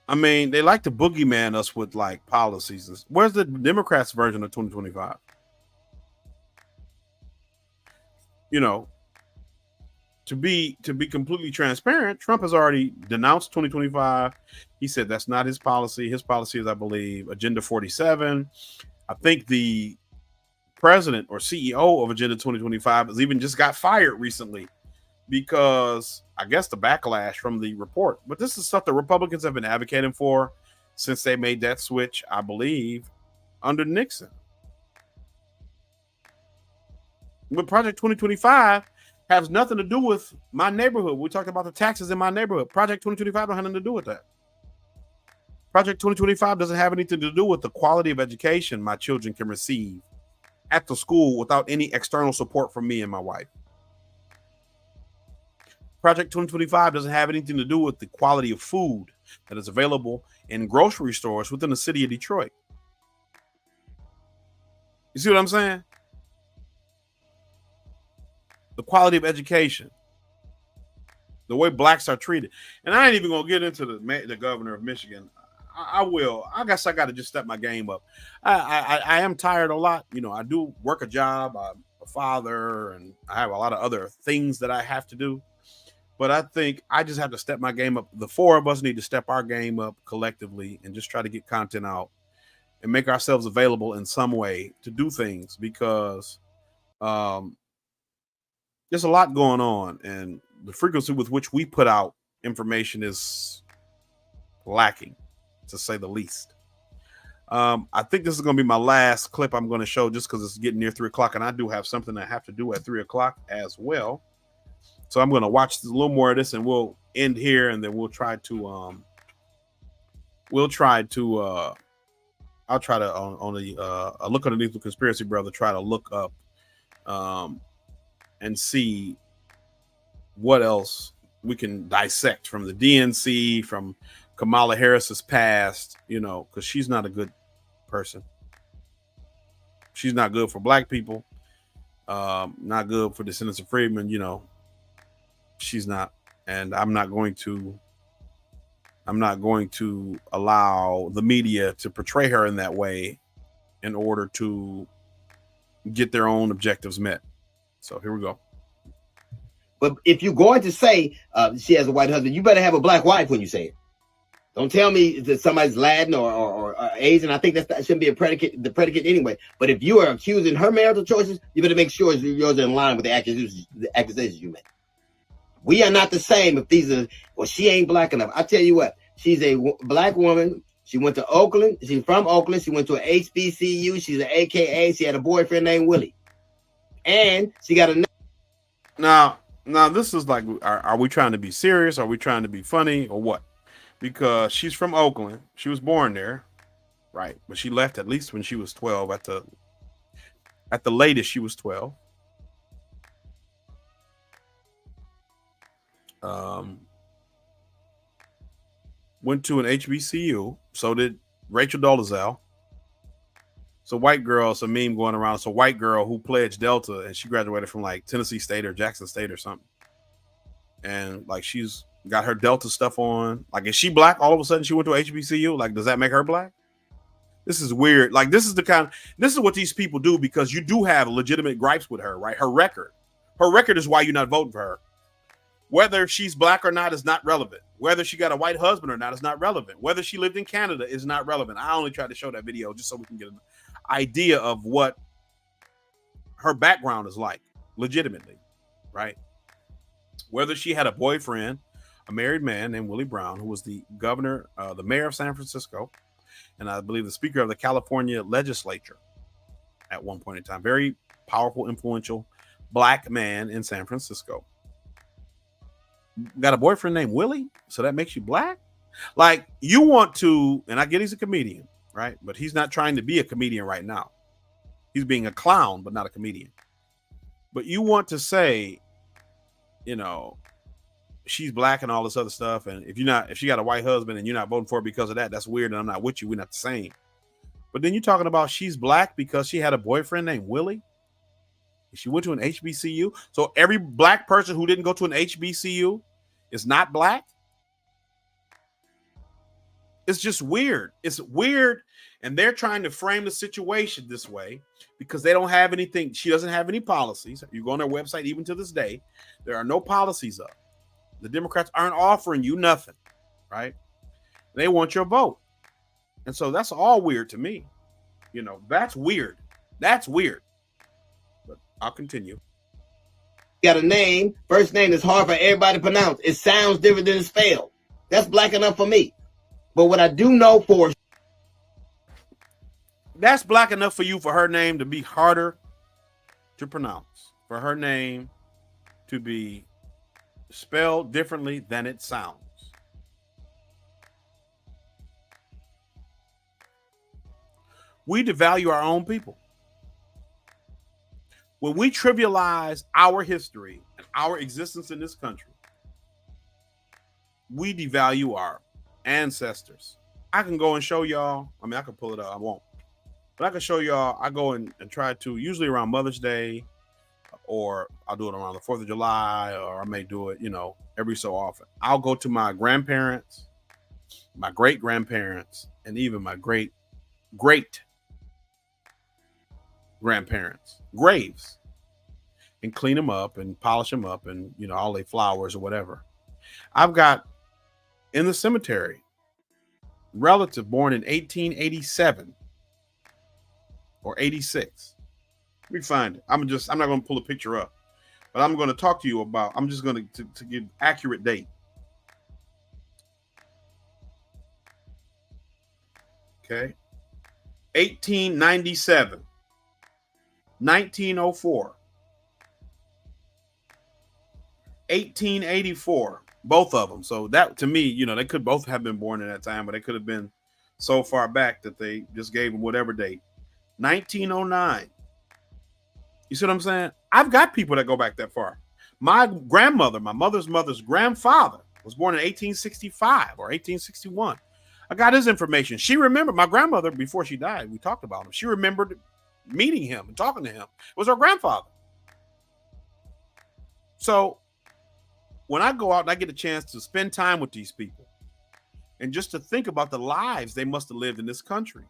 I mean, they like to boogeyman us with like policies. Where's the Democrats' version of 2025? to be completely transparent, Trump has already denounced 2025. He said that's not his policy. His policy is, I believe, Agenda 47. I think the president or CEO of Agenda 2025 has even just got fired recently because I guess the backlash from the report. But this is stuff that Republicans have been advocating for since they made that switch, I believe, under Nixon. But Project 2025 has nothing to do with my neighborhood. We talked about the taxes in my neighborhood. Project 2025 don't have nothing to do with that. Project 2025 doesn't have anything to do with the quality of education my children can receive at the school without any external support from me and my wife. Project 2025 doesn't have anything to do with the quality of food that is available in grocery stores within the city of Detroit. You see what I'm saying? The quality of education, the way blacks are treated. And I ain't even going to get into the governor of Michigan. I will. I guess I got to just step my game up. I am tired a lot. You know, I do work a job. I'm a father, and I have a lot of other things that I have to do. But I think I just have to step my game up. The four of us need to step our game up collectively and just try to get content out and make ourselves available in some way to do things, because there's a lot going on, and the frequency with which we put out information is lacking, to say the least. I think this is going to be my last clip I'm going to show, just because it's getting near 3 o'clock, and I do have something I have to do at 3 o'clock as well. So I'm going to watch a little more of this, and we'll end here, and then I'll try to on the look underneath the conspiracy brother, try to look up and see what else we can dissect from the DNC, from Kamala Harris's past, you know, because she's not a good person. She's not good for black people, not good for descendants of freedmen, you know. She's not, and I'm not going to allow the media to portray her in that way in order to get their own objectives met. So here we go. But if you're going to say she has a white husband, you better have a black wife when you say it. Don't tell me that somebody's Latin or Asian. I think that shouldn't be the predicate anyway. But if you are accusing her marital choices, you better make sure yours are in line with the accusations you make. We are not the same if these are, well, she ain't black enough. I tell you what, she's a black woman. She went to Oakland. She's from Oakland. She went to an HBCU. She's an AKA. She had a boyfriend named Willie. And she got a... Now this is like, are we trying to be serious? Are we trying to be funny or what? Because she's from Oakland. She was born there, right? But she left at least when she was 12. At the latest, she was 12. Went to an HBCU. So did Rachel Dolezal. So white girl, it's a meme going around. It's a white girl who pledged Delta, and she graduated from like Tennessee State or Jackson State or something. And like she's got her Delta stuff on. Like, is she black? All of a sudden she went to HBCU. Like, does that make her black? This is weird. Like, this is what these people do, because you do have legitimate gripes with her, right? Her record is why you're not voting for her. Whether she's black or not is not relevant. Whether she got a white husband or not is not relevant. Whether she lived in Canada is not relevant. I only tried to show that video just so we can get an idea of what her background is like, legitimately, right? Whether she had a boyfriend, a married man named Willie Brown, who was the governor, the mayor of San Francisco, and I believe the speaker of the California legislature at one point in time. Very powerful, influential black man in San Francisco. Got a boyfriend named Willie, so that makes you black? Like, you want to, and I get he's a comedian, right? But he's not trying to be a comedian right now. He's being a clown, but not a comedian. But you want to say, you know, she's black and all this other stuff, and if she got a white husband and you're not voting for her because of that, that's weird, and I'm not with you. We're not the same. But then you're talking about she's black because she had a boyfriend named Willie. She went to an HBCU. So every black person who didn't go to an HBCU is not black. It's just weird. It's weird. And they're trying to frame the situation this way because they don't have anything. She doesn't have any policies. You go on their website, even to this day, there are no policies up. The Democrats aren't offering you nothing, right? They want your vote. And so that's all weird to me. You know, that's weird. That's weird. But I'll continue. Got a name. First name is hard for everybody to pronounce. It sounds different than it's spelled. That's black enough for me. But what I do know for that's black enough for you for her name to be harder to pronounce, for her name to be spelled differently than it sounds. We devalue our own people. When we trivialize our history and our existence in this country, we devalue our ancestors. I can go and show y'all. I mean, I can pull it up. I won't. But I can show y'all. I go and try to, usually around Mother's Day, or I'll do it around the 4th of July, or I may do it, you know, every so often. I'll go to my grandparents, my great-grandparents, and even my great-grandparents' graves and clean them up and polish them up and, you know, all their flowers or whatever. I've got in the cemetery relative born in 1887 or 86. Let me find it. I'm not going to pull a picture up, but I'm going to talk to you about, I'm just going to give accurate date. Okay. 1897, 1904, 1884, both of them. So that, to me, you know, they could both have been born in that time, but they could have been so far back that they just gave them whatever date. 1909. You see what I'm saying? I've got people that go back that far. My grandmother, my mother's grandfather, was born in 1865 or 1861. I got his information. She remembered my grandmother before she died. We talked about him. She remembered meeting him and talking to him. It was her grandfather. So when I go out and I get a chance to spend time with these people and just to think about the lives they must have lived in this country,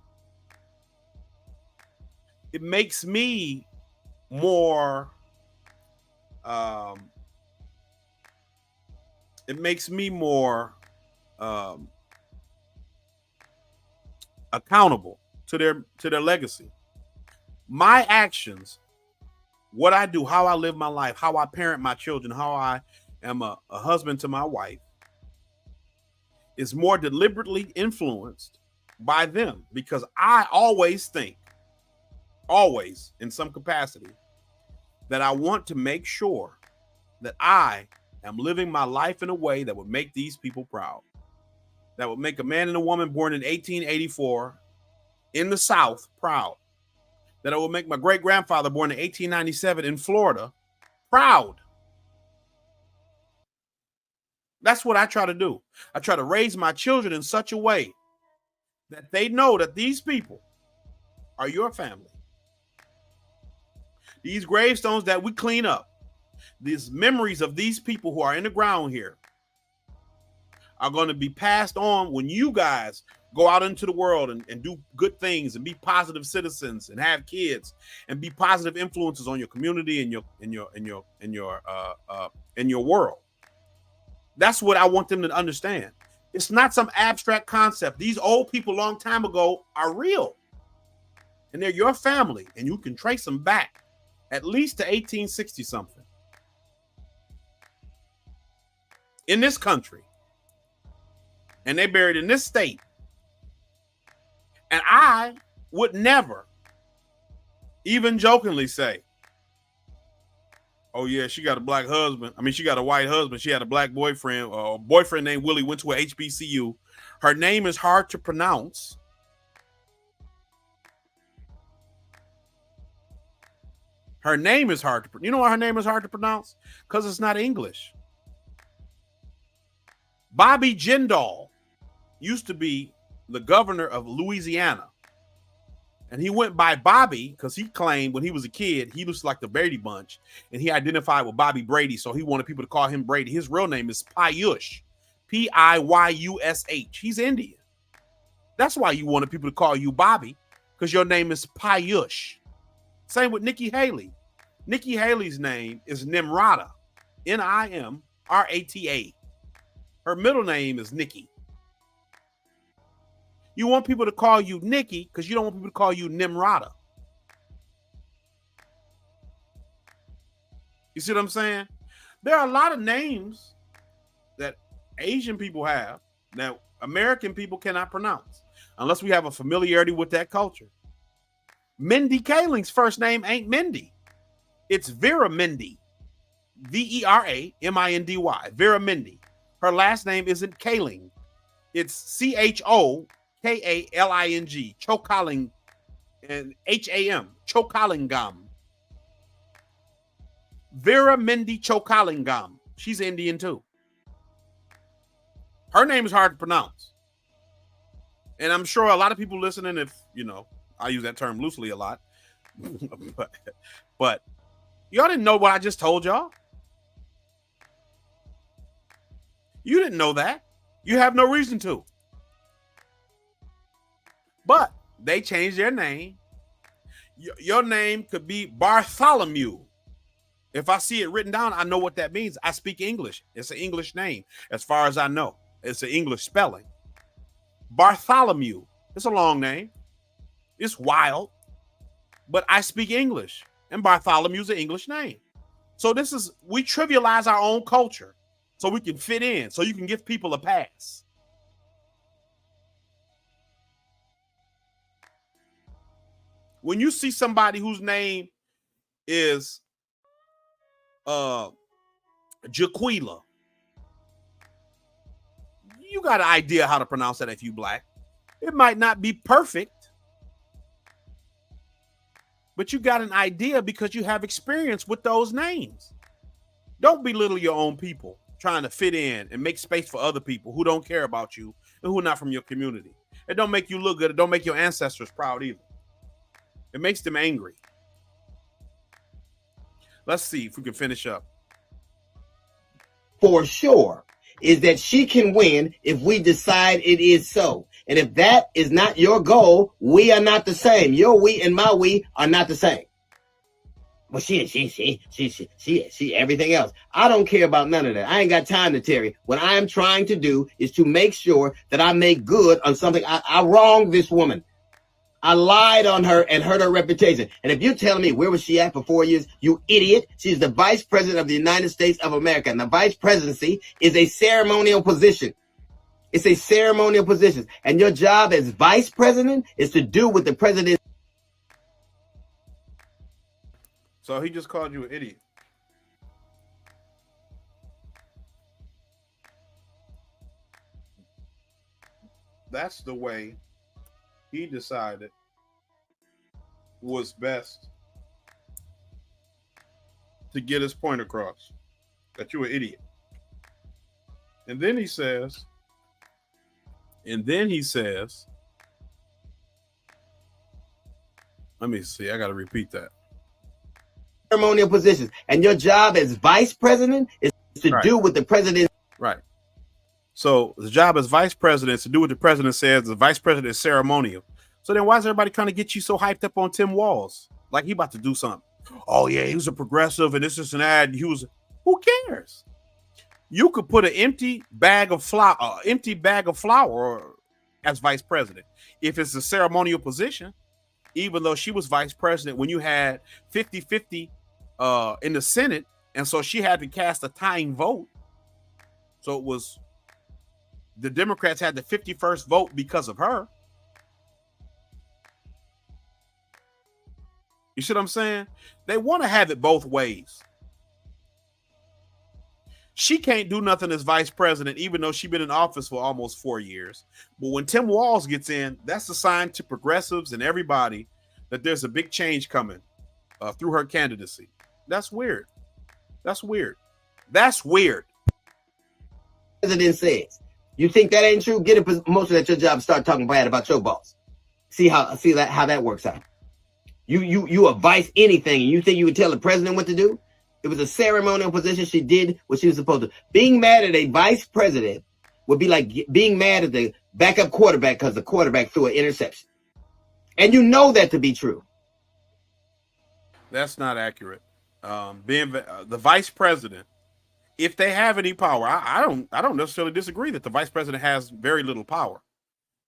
it makes me more accountable to their legacy. My actions, what I do, how I live my life, how I parent my children, how I am a husband to my wife, is more deliberately influenced by them, because I always think, always in some capacity, that I want to make sure that I am living my life in a way that would make these people proud, that would make a man and a woman born in 1884 in the South proud, that it will make my great-grandfather born in 1897 in Florida proud. That's what I try to do. I try to raise my children in such a way that they know that these people are your family. These gravestones that we clean up, these memories of these people who are in the ground here, are going to be passed on when you guys go out into the world and do good things and be positive citizens and have kids and be positive influences on your community and your world. That's what I want them to understand. It's not some abstract concept. These old people a long time ago are real, and they're your family, and you can trace them back at least to 1860 something in this country, and they buried in this state. And I would never even jokingly say, oh yeah, she got a black husband. I mean, she got a white husband. She had a black boyfriend. A boyfriend named Willie, went to a HBCU. Her name is hard to pronounce. Her name is hard to pronounce. You know why her name is hard to pronounce? Because it's not English. Bobby Jindal used to be the governor of Louisiana. And he went by Bobby because he claimed when he was a kid, he looks like the Brady Bunch, and he identified with Bobby Brady. So he wanted people to call him Brady. His real name is Piyush, Piyush. He's Indian. That's why you wanted people to call you Bobby, because your name is Payush. Same with Nikki Haley. Nikki Haley's name is Nimrata, Nimrata. Her middle name is Nikki. You want people to call you Nikki because you don't want people to call you Nimrata. You see what I'm saying? There are a lot of names that Asian people have that American people cannot pronounce unless we have a familiarity with that culture. Mindy Kaling's first name ain't Mindy. It's Vera Mindy. Vera-Mindy. Vera Mindy. Her last name isn't Kaling. It's Chokaling. Chokaling and Ham. Chokalingam. Vera Mindy Chokalingam. She's Indian too. Her name is hard to pronounce. And I'm sure a lot of people listening, if, you know, I use that term loosely a lot, but y'all didn't know what I just told y'all. You didn't know that. You have no reason to. But they changed their name. Your name could be Bartholomew. If I see it written down, I know what that means. I speak English. It's an English name, as far as I know. It's an English spelling. Bartholomew. It's a long name. It's wild. But I speak English. And Bartholomew's an English name. So we trivialize our own culture so we can fit in, so you can give people a pass. When you see somebody whose name is Jaquila, you got an idea how to pronounce that if you black. It might not be perfect, but you got an idea because you have experience with those names. Don't belittle your own people trying to fit in and make space for other people who don't care about you and who are not from your community. It don't make you look good. It don't make your ancestors proud either. It makes them angry. Let's see if we can finish up. For sure is that she can win if we decide it is so. And if that is not your goal, we are not the same. Your we and my we are not the same. Well, she, everything else. I don't care about none of that. I ain't got time to Terry. What I am trying to do is to make sure that I make good on something. I wronged this woman. I lied on her and hurt her reputation. And if you're telling me where was she at for 4 years, you idiot. She's the vice president of the United States of America. And the vice presidency is a ceremonial position. It's a ceremonial position. And your job as vice president is to do what the president. So he just called you an idiot. That's the way he decided was best to get his point across, that you're an idiot. And then he says, let me see, I got to repeat that. Ceremonial positions. And your job as vice president is to do what the president. Right. So the job as vice president is to do what the president says. The vice president is ceremonial. So then why is everybody trying to get you so hyped up on Tim Walz? Like he about to do something. Oh yeah, he was a progressive and this is an ad. Who cares? You could put an empty bag of flour as vice president. If it's a ceremonial position, even though she was vice president when you had 50-50 in the Senate, and so she had to cast a tying vote. So it was the Democrats had the 51st vote because of her. You see what I'm saying? They want to have it both ways. She can't do nothing as vice president, even though she's been in office for almost 4 years. But when Tim Walz gets in, that's a sign to progressives and everybody that there's a big change coming through her candidacy. That's weird. That's weird. That's weird. President says, you think that ain't true? Get a promotion at your job and start talking bad about your boss. See how that works out. You a vice anything, and you think you would tell the president what to do? It was a ceremonial position. She did what she was supposed to. Being mad at a vice president would be like being mad at the backup quarterback because the quarterback threw an interception. And you know that to be true. That's not accurate. Being the vice president, if they have any power, I don't necessarily disagree that the vice president has very little power.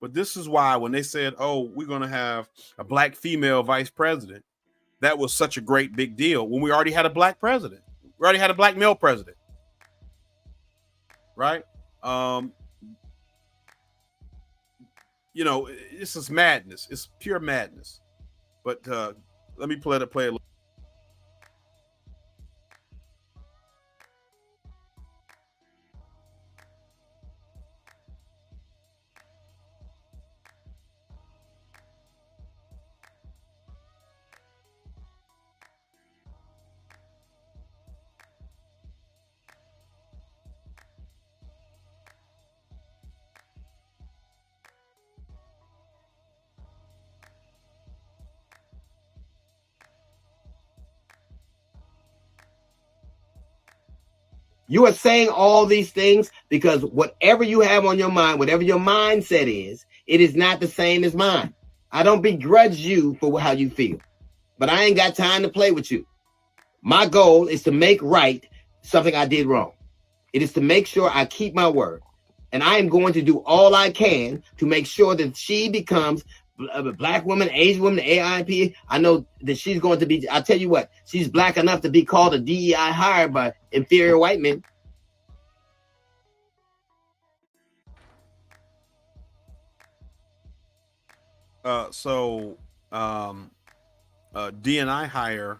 But this is why when they said, "Oh, we're going to have a black female vice president," that was such a great big deal when we already had a black president. We already had a black male president, right? You know, this is madness. It's pure madness. But let me play a little. You are saying all these things because whatever you have on your mind, whatever your mindset is, it is not the same as mine. I don't begrudge you for how you feel, but I ain't got time to play with you. My goal is to make right something I did wrong. It is to make sure I keep my word. And I am going to do all I can to make sure that she becomes a black woman, Asian woman, AIP. I know that she's going to be, I'll tell you what, she's black enough to be called a DEI hire by inferior white men. DNI hire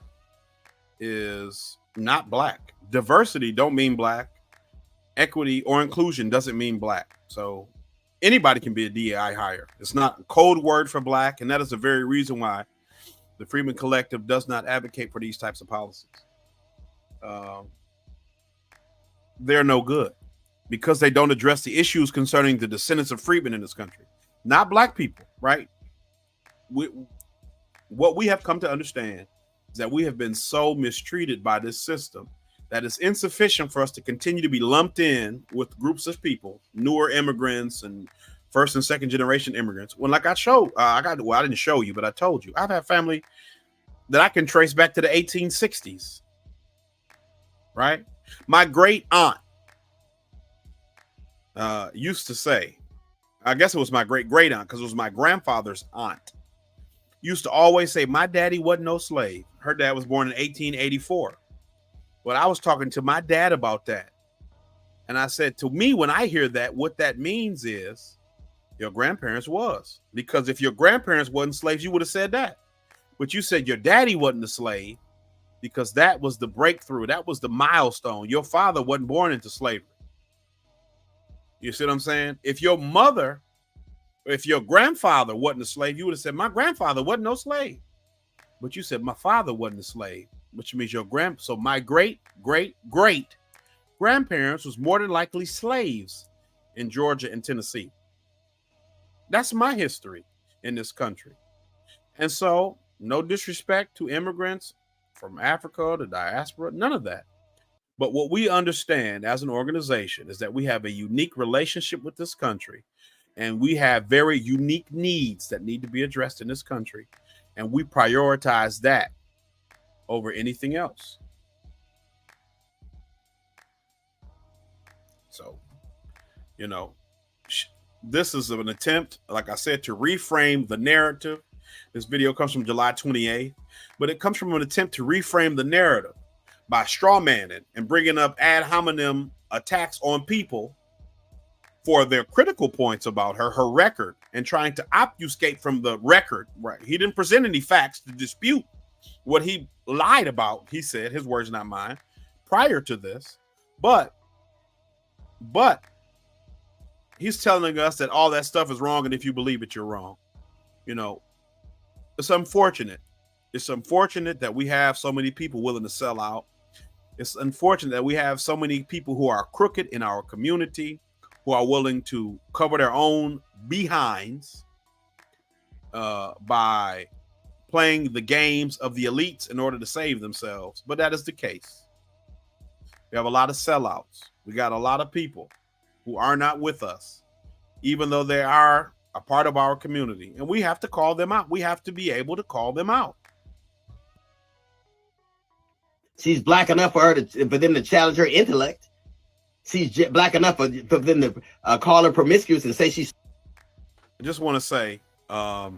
is not black. Diversity don't mean black. Equity or inclusion doesn't mean black. So anybody can be a DEI hire. It's not a code word for black, and that is the very reason why the Freedmen Collective does not advocate for these types of policies. They're no good because they don't address the issues concerning the descendants of freedmen in this country, not black people, right? What we have come to understand is that we have been so mistreated by this system that it's insufficient for us to continue to be lumped in with groups of people, newer immigrants and first and second generation immigrants. When, like I didn't show you, but I told you, I've had family that I can trace back to the 1860s, right? My great aunt used to say, I guess it was my great great aunt because it was my grandfather's aunt, used to always say, my daddy wasn't no slave. Her dad was born in 1884. Well, I was talking to my dad about that. And I said, to me, when I hear that, what that means is your grandparents was. Because if your grandparents wasn't slaves, you would have said that. But you said your daddy wasn't a slave because that was the breakthrough. That was the milestone. Your father wasn't born into slavery. You see what I'm saying? If your grandfather wasn't a slave, you would have said, my grandfather wasn't no slave. But you said, my father wasn't a slave, which means so my great grandparents was more than likely slaves in Georgia and Tennessee. That's my history in this country. And so, no disrespect to immigrants from Africa, the diaspora, none of that. But what we understand as an organization is that we have a unique relationship with this country, and we have very unique needs that need to be addressed in this country, and we prioritize that over anything else. So, this is an attempt, like I said, to reframe the narrative. This video comes from July 28th, but it comes from an attempt to reframe the narrative by strawmanning and bringing up ad hominem attacks on people for their critical points about her record, and trying to obfuscate from the record. Right? He didn't present any facts to dispute what he lied about. He said, his words, not mine, prior to this, but he's telling us that all that stuff is wrong, and if you believe it, you're wrong. It's unfortunate. It's unfortunate that we have so many people willing to sell out. It's unfortunate that we have so many people who are crooked in our community, who are willing to cover their own behinds by playing the games of the elites in order to save themselves. But that is the case. We have a lot of sellouts. We got a lot of people who are not with us, even though they are a part of our community. And we have to call them out. We have to be able to call them out. She's black enough for them to challenge her intellect. She's black enough for them to call her promiscuous and say she's. I just want to say, as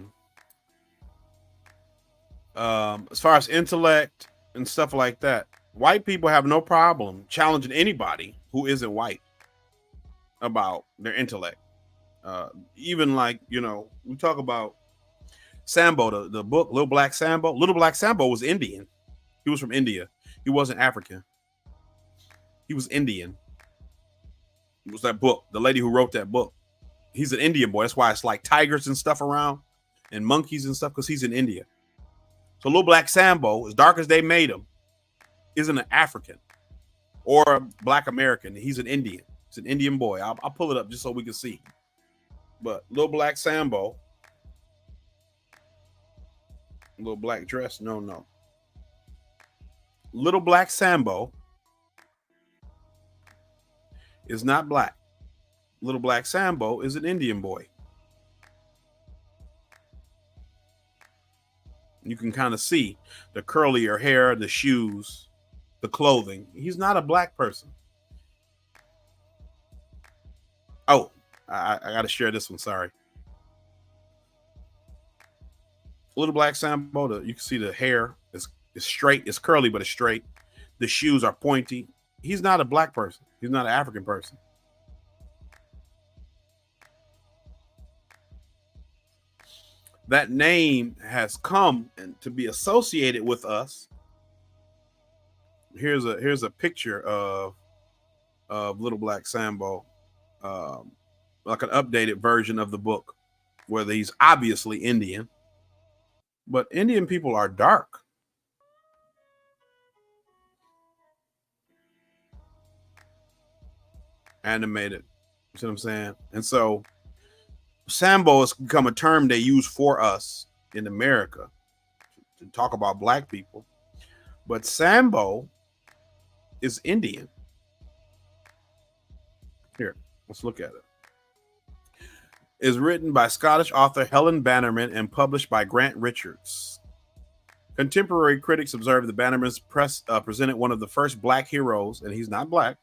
far as intellect and stuff like that, white people have no problem challenging anybody who isn't white about their intellect. Even like, you know, we talk about Sambo, the book, Little Black Sambo. Little Black Sambo was Indian. He was from India. He wasn't African. He was Indian. It was that book, the lady who wrote that book. He's an Indian boy. That's why it's like tigers and stuff around and monkeys and stuff, because he's in India. So Little Black Sambo, as dark as they made him, isn't an African or a Black American. He's an Indian. He's an Indian boy. I'll pull it up just so we can see. But Little Black Sambo, Little Black Dress, no. Little Black Sambo is not black. Little Black Sambo is an Indian boy. You can kind of see the curlier hair, the shoes, the clothing. He's not a black person. Oh, I got to share this one. Sorry. Little Black Sambo, you can see the hair is straight. It's curly, but it's straight. The shoes are pointy. He's not a black person. He's not an African person. That name has come to be associated with us. Here's a picture of Little Black Sambo, like an updated version of the book, where he's obviously Indian, but Indian people are dark. Animated, you see what I'm saying? And so Sambo has become a term they use for us in America to talk about black people. But Sambo is Indian. Here, let's look at it. It's written by Scottish author Helen Bannerman and published by Grant Richards. Contemporary critics observed that Bannerman's presented one of the first black heroes, and he's not black,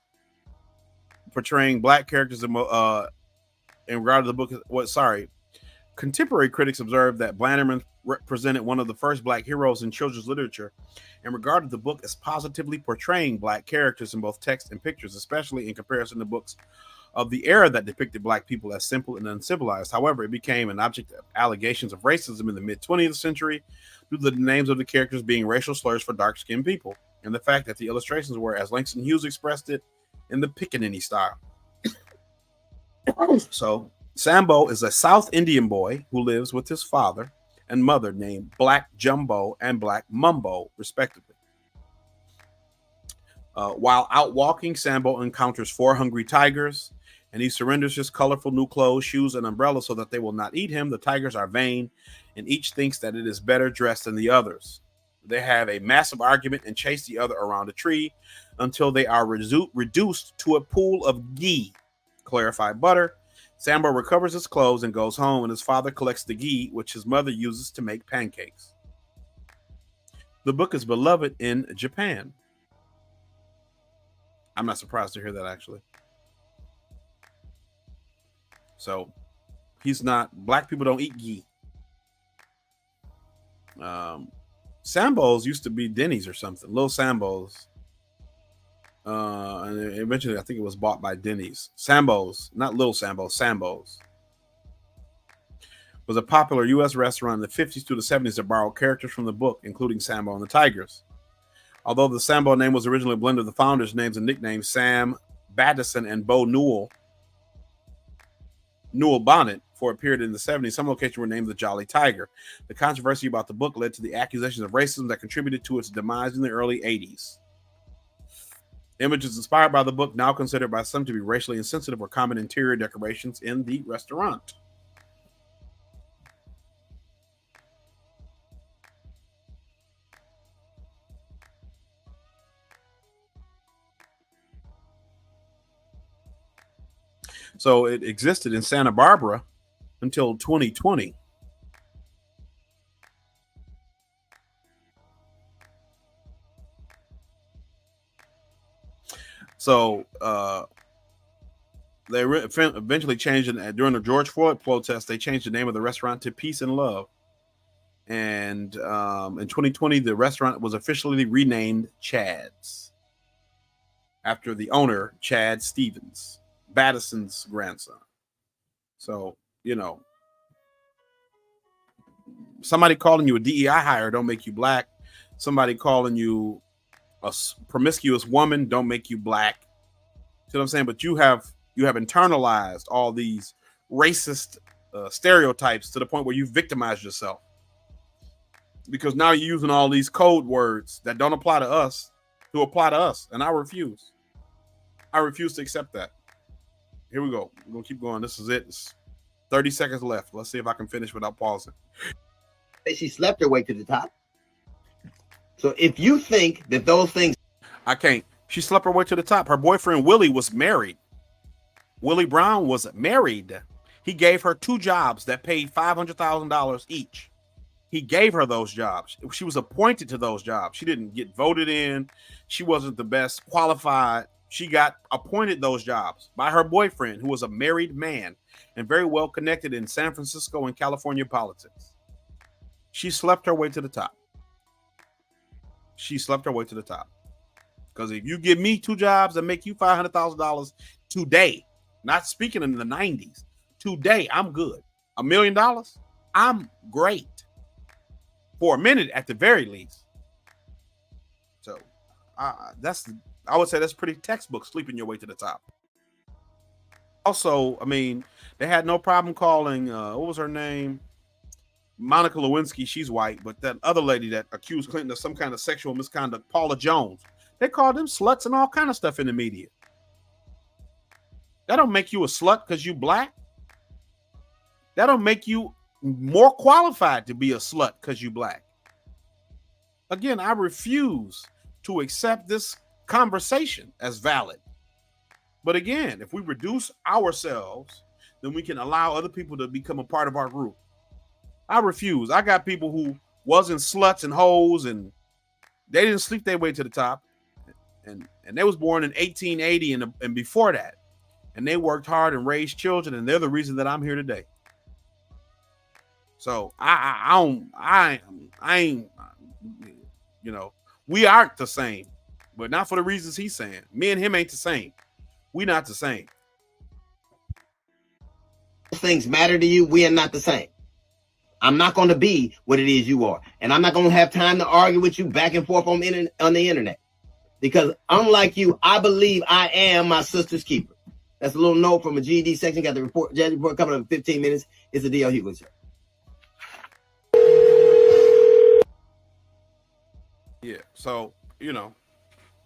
portraying black characters in regard to the book. Contemporary critics observed that Bannerman presented one of the first black heroes in children's literature and regarded the book as positively portraying black characters in both text and pictures, especially in comparison to books of the era that depicted black people as simple and uncivilized. However, it became an object of allegations of racism in the mid-20th century due to the names of the characters being racial slurs for dark-skinned people, and the fact that the illustrations were, as Langston Hughes expressed it, in the Pickaninny style. So Sambo is a South Indian boy who lives with his father and mother named Black Jumbo and Black Mumbo, respectively. While out walking, Sambo encounters 4 hungry tigers, and he surrenders his colorful new clothes, shoes, and umbrella so that they will not eat him. The tigers are vain, and each thinks that it is better dressed than the others. They have a massive argument and chase the other around a tree until they are reduced to a pool of ghee, clarified butter. Sambo recovers his clothes and goes home, and his father collects the ghee, which his mother uses to make pancakes. The book is beloved in Japan. I'm not surprised to hear that, actually. So he's not, black people don't eat ghee. Sambo's used to be Denny's or something, Little Sambo's. And eventually I think it was bought by Denny's. Sambo's, not Little Sambo's, Sambo's was a popular U.S. restaurant in the 50s to the 70s that borrowed characters from the book, including Sambo and the Tigers. Although the Sambo name was originally a blend of the founders' names and nicknames, Sam Battison and Bo Newell Bonnet, for a period in the 70s, some locations were named the Jolly Tiger. The controversy about the book led to the accusations of racism that contributed to its demise in the early 80s. Images inspired by the book, now considered by some to be racially insensitive, were common interior decorations in the restaurant. So it existed in Santa Barbara until 2020. So they eventually changed it during the George Floyd protest. They changed the name of the restaurant to Peace and Love. And in 2020, the restaurant was officially renamed Chad's after the owner, Chad Stevens, Battison's grandson. So, you know, somebody calling you a DEI hire don't make you black. Somebody calling you a promiscuous woman don't make you black. See what I'm saying? But you have internalized all these racist stereotypes to the point where you victimize yourself, because now you're using all these code words that don't apply to us to apply to us, and I refuse to accept that. Here we go. We're gonna keep going. This is it. It's 30 seconds left. Let's see if I can finish without pausing. She slept her way to the top. So if you think that those things, I can't. She slept her way to the top. Her boyfriend Willie was married. Willie Brown was married. He gave her 2 jobs that paid $500,000 each. He gave her those jobs. She was appointed to those jobs. She didn't get voted in. She wasn't the best qualified. She got appointed those jobs by her boyfriend, who was a married man and very well connected in San Francisco and California politics. She slept her way to the top. She slept her way to the top. Because if you give me 2 jobs that make you $500,000 today, not speaking in the 90s, today, I'm good. $1 million, I'm great. For a minute, at the very least. So I would say that's pretty textbook, sleeping your way to the top. Also, I mean, they had no problem calling, what was her name? Monica Lewinsky, she's white, but that other lady that accused Clinton of some kind of sexual misconduct, Paula Jones, they called them sluts and all kind of stuff in the media. That don't make you a slut because you black. That don't make you more qualified to be a slut because you black. Again, I refuse to accept this conversation as valid. But again, if we reduce ourselves, then we can allow other people to become a part of our group. I refuse. I got people who wasn't sluts and hoes, and they didn't sleep their way to the top. And they was born in 1880 and before that. And they worked hard and raised children, and they're the reason that I'm here today. So I ain't, you know, we aren't the same, but not for the reasons he's saying. Me and him ain't the same. We not the same. things matter to you, we are not the same. I'm not going to be what it is you are. And I'm not going to have time to argue with you back and forth on the internet. Because unlike you, I believe I am my sister's keeper. That's a little note from a GED section. Got the report, judge report coming up in 15 minutes. It's the D.L. Hughley Show. Yeah, so, you know,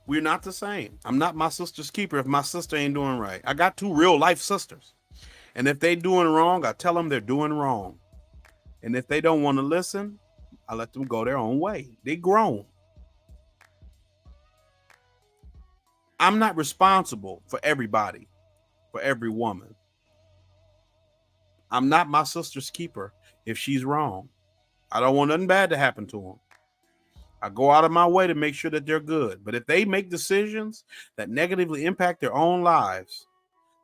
we're not the same. I'm not my sister's keeper if my sister ain't doing right. I got 2 real life sisters. And if they doing wrong, I tell them they're doing wrong. And if they don't want to listen, I let them go their own way. They grown. I'm not responsible for everybody, for every woman. I'm not my sister's keeper if she's wrong. I don't want nothing bad to happen to them. I go out of my way to make sure that they're good. But if they make decisions that negatively impact their own lives,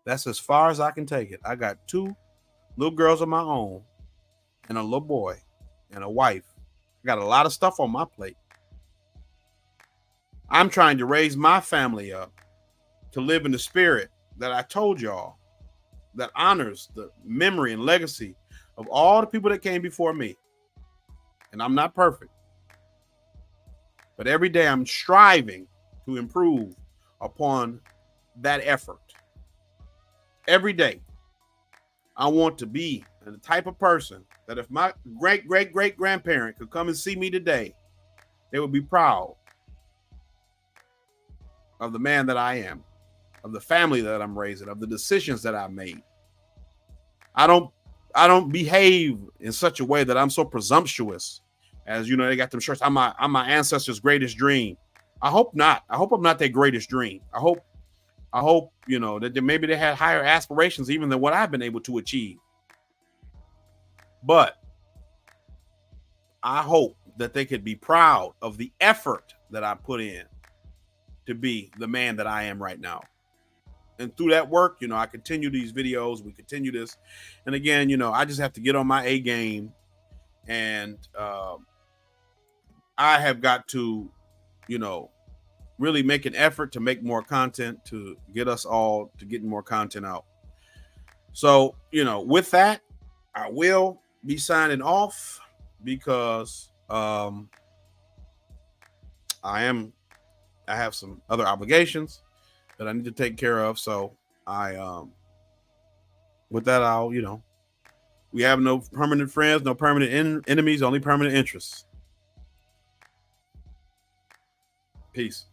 that's as far as I can take it. I got 2 little girls of my own and a little boy and a wife. I got a lot of stuff on my plate. I'm trying to raise my family up to live in the spirit that I told y'all, that honors the memory and legacy of all the people that came before me. And I'm not perfect. But every day I'm striving to improve upon that effort. Every day I want to be the type of person that if my great-great-great-grandparent could come and see me today, they would be proud of the man that I am, of the family that I'm raising, of the decisions that I made. I don't behave in such a way that I'm so presumptuous as, you know, they got them shirts. I'm my ancestors' greatest dream. I hope not. I hope I'm not their greatest dream. I hope I hope, you know, that maybe they had higher aspirations even than what I've been able to achieve. But I hope that they could be proud of the effort that I put in to be the man that I am right now. And through that work, you know, I continue these videos, we continue this. And again, you know, I just have to get on my A game. And I have got to, you know, really make an effort to make more content, to get us all to getting more content out. So, you know, with that, I will be signing off because I have some other obligations that I need to take care of. So with that, I'll, you know, we have no permanent friends, no permanent enemies, only permanent interests. Peace.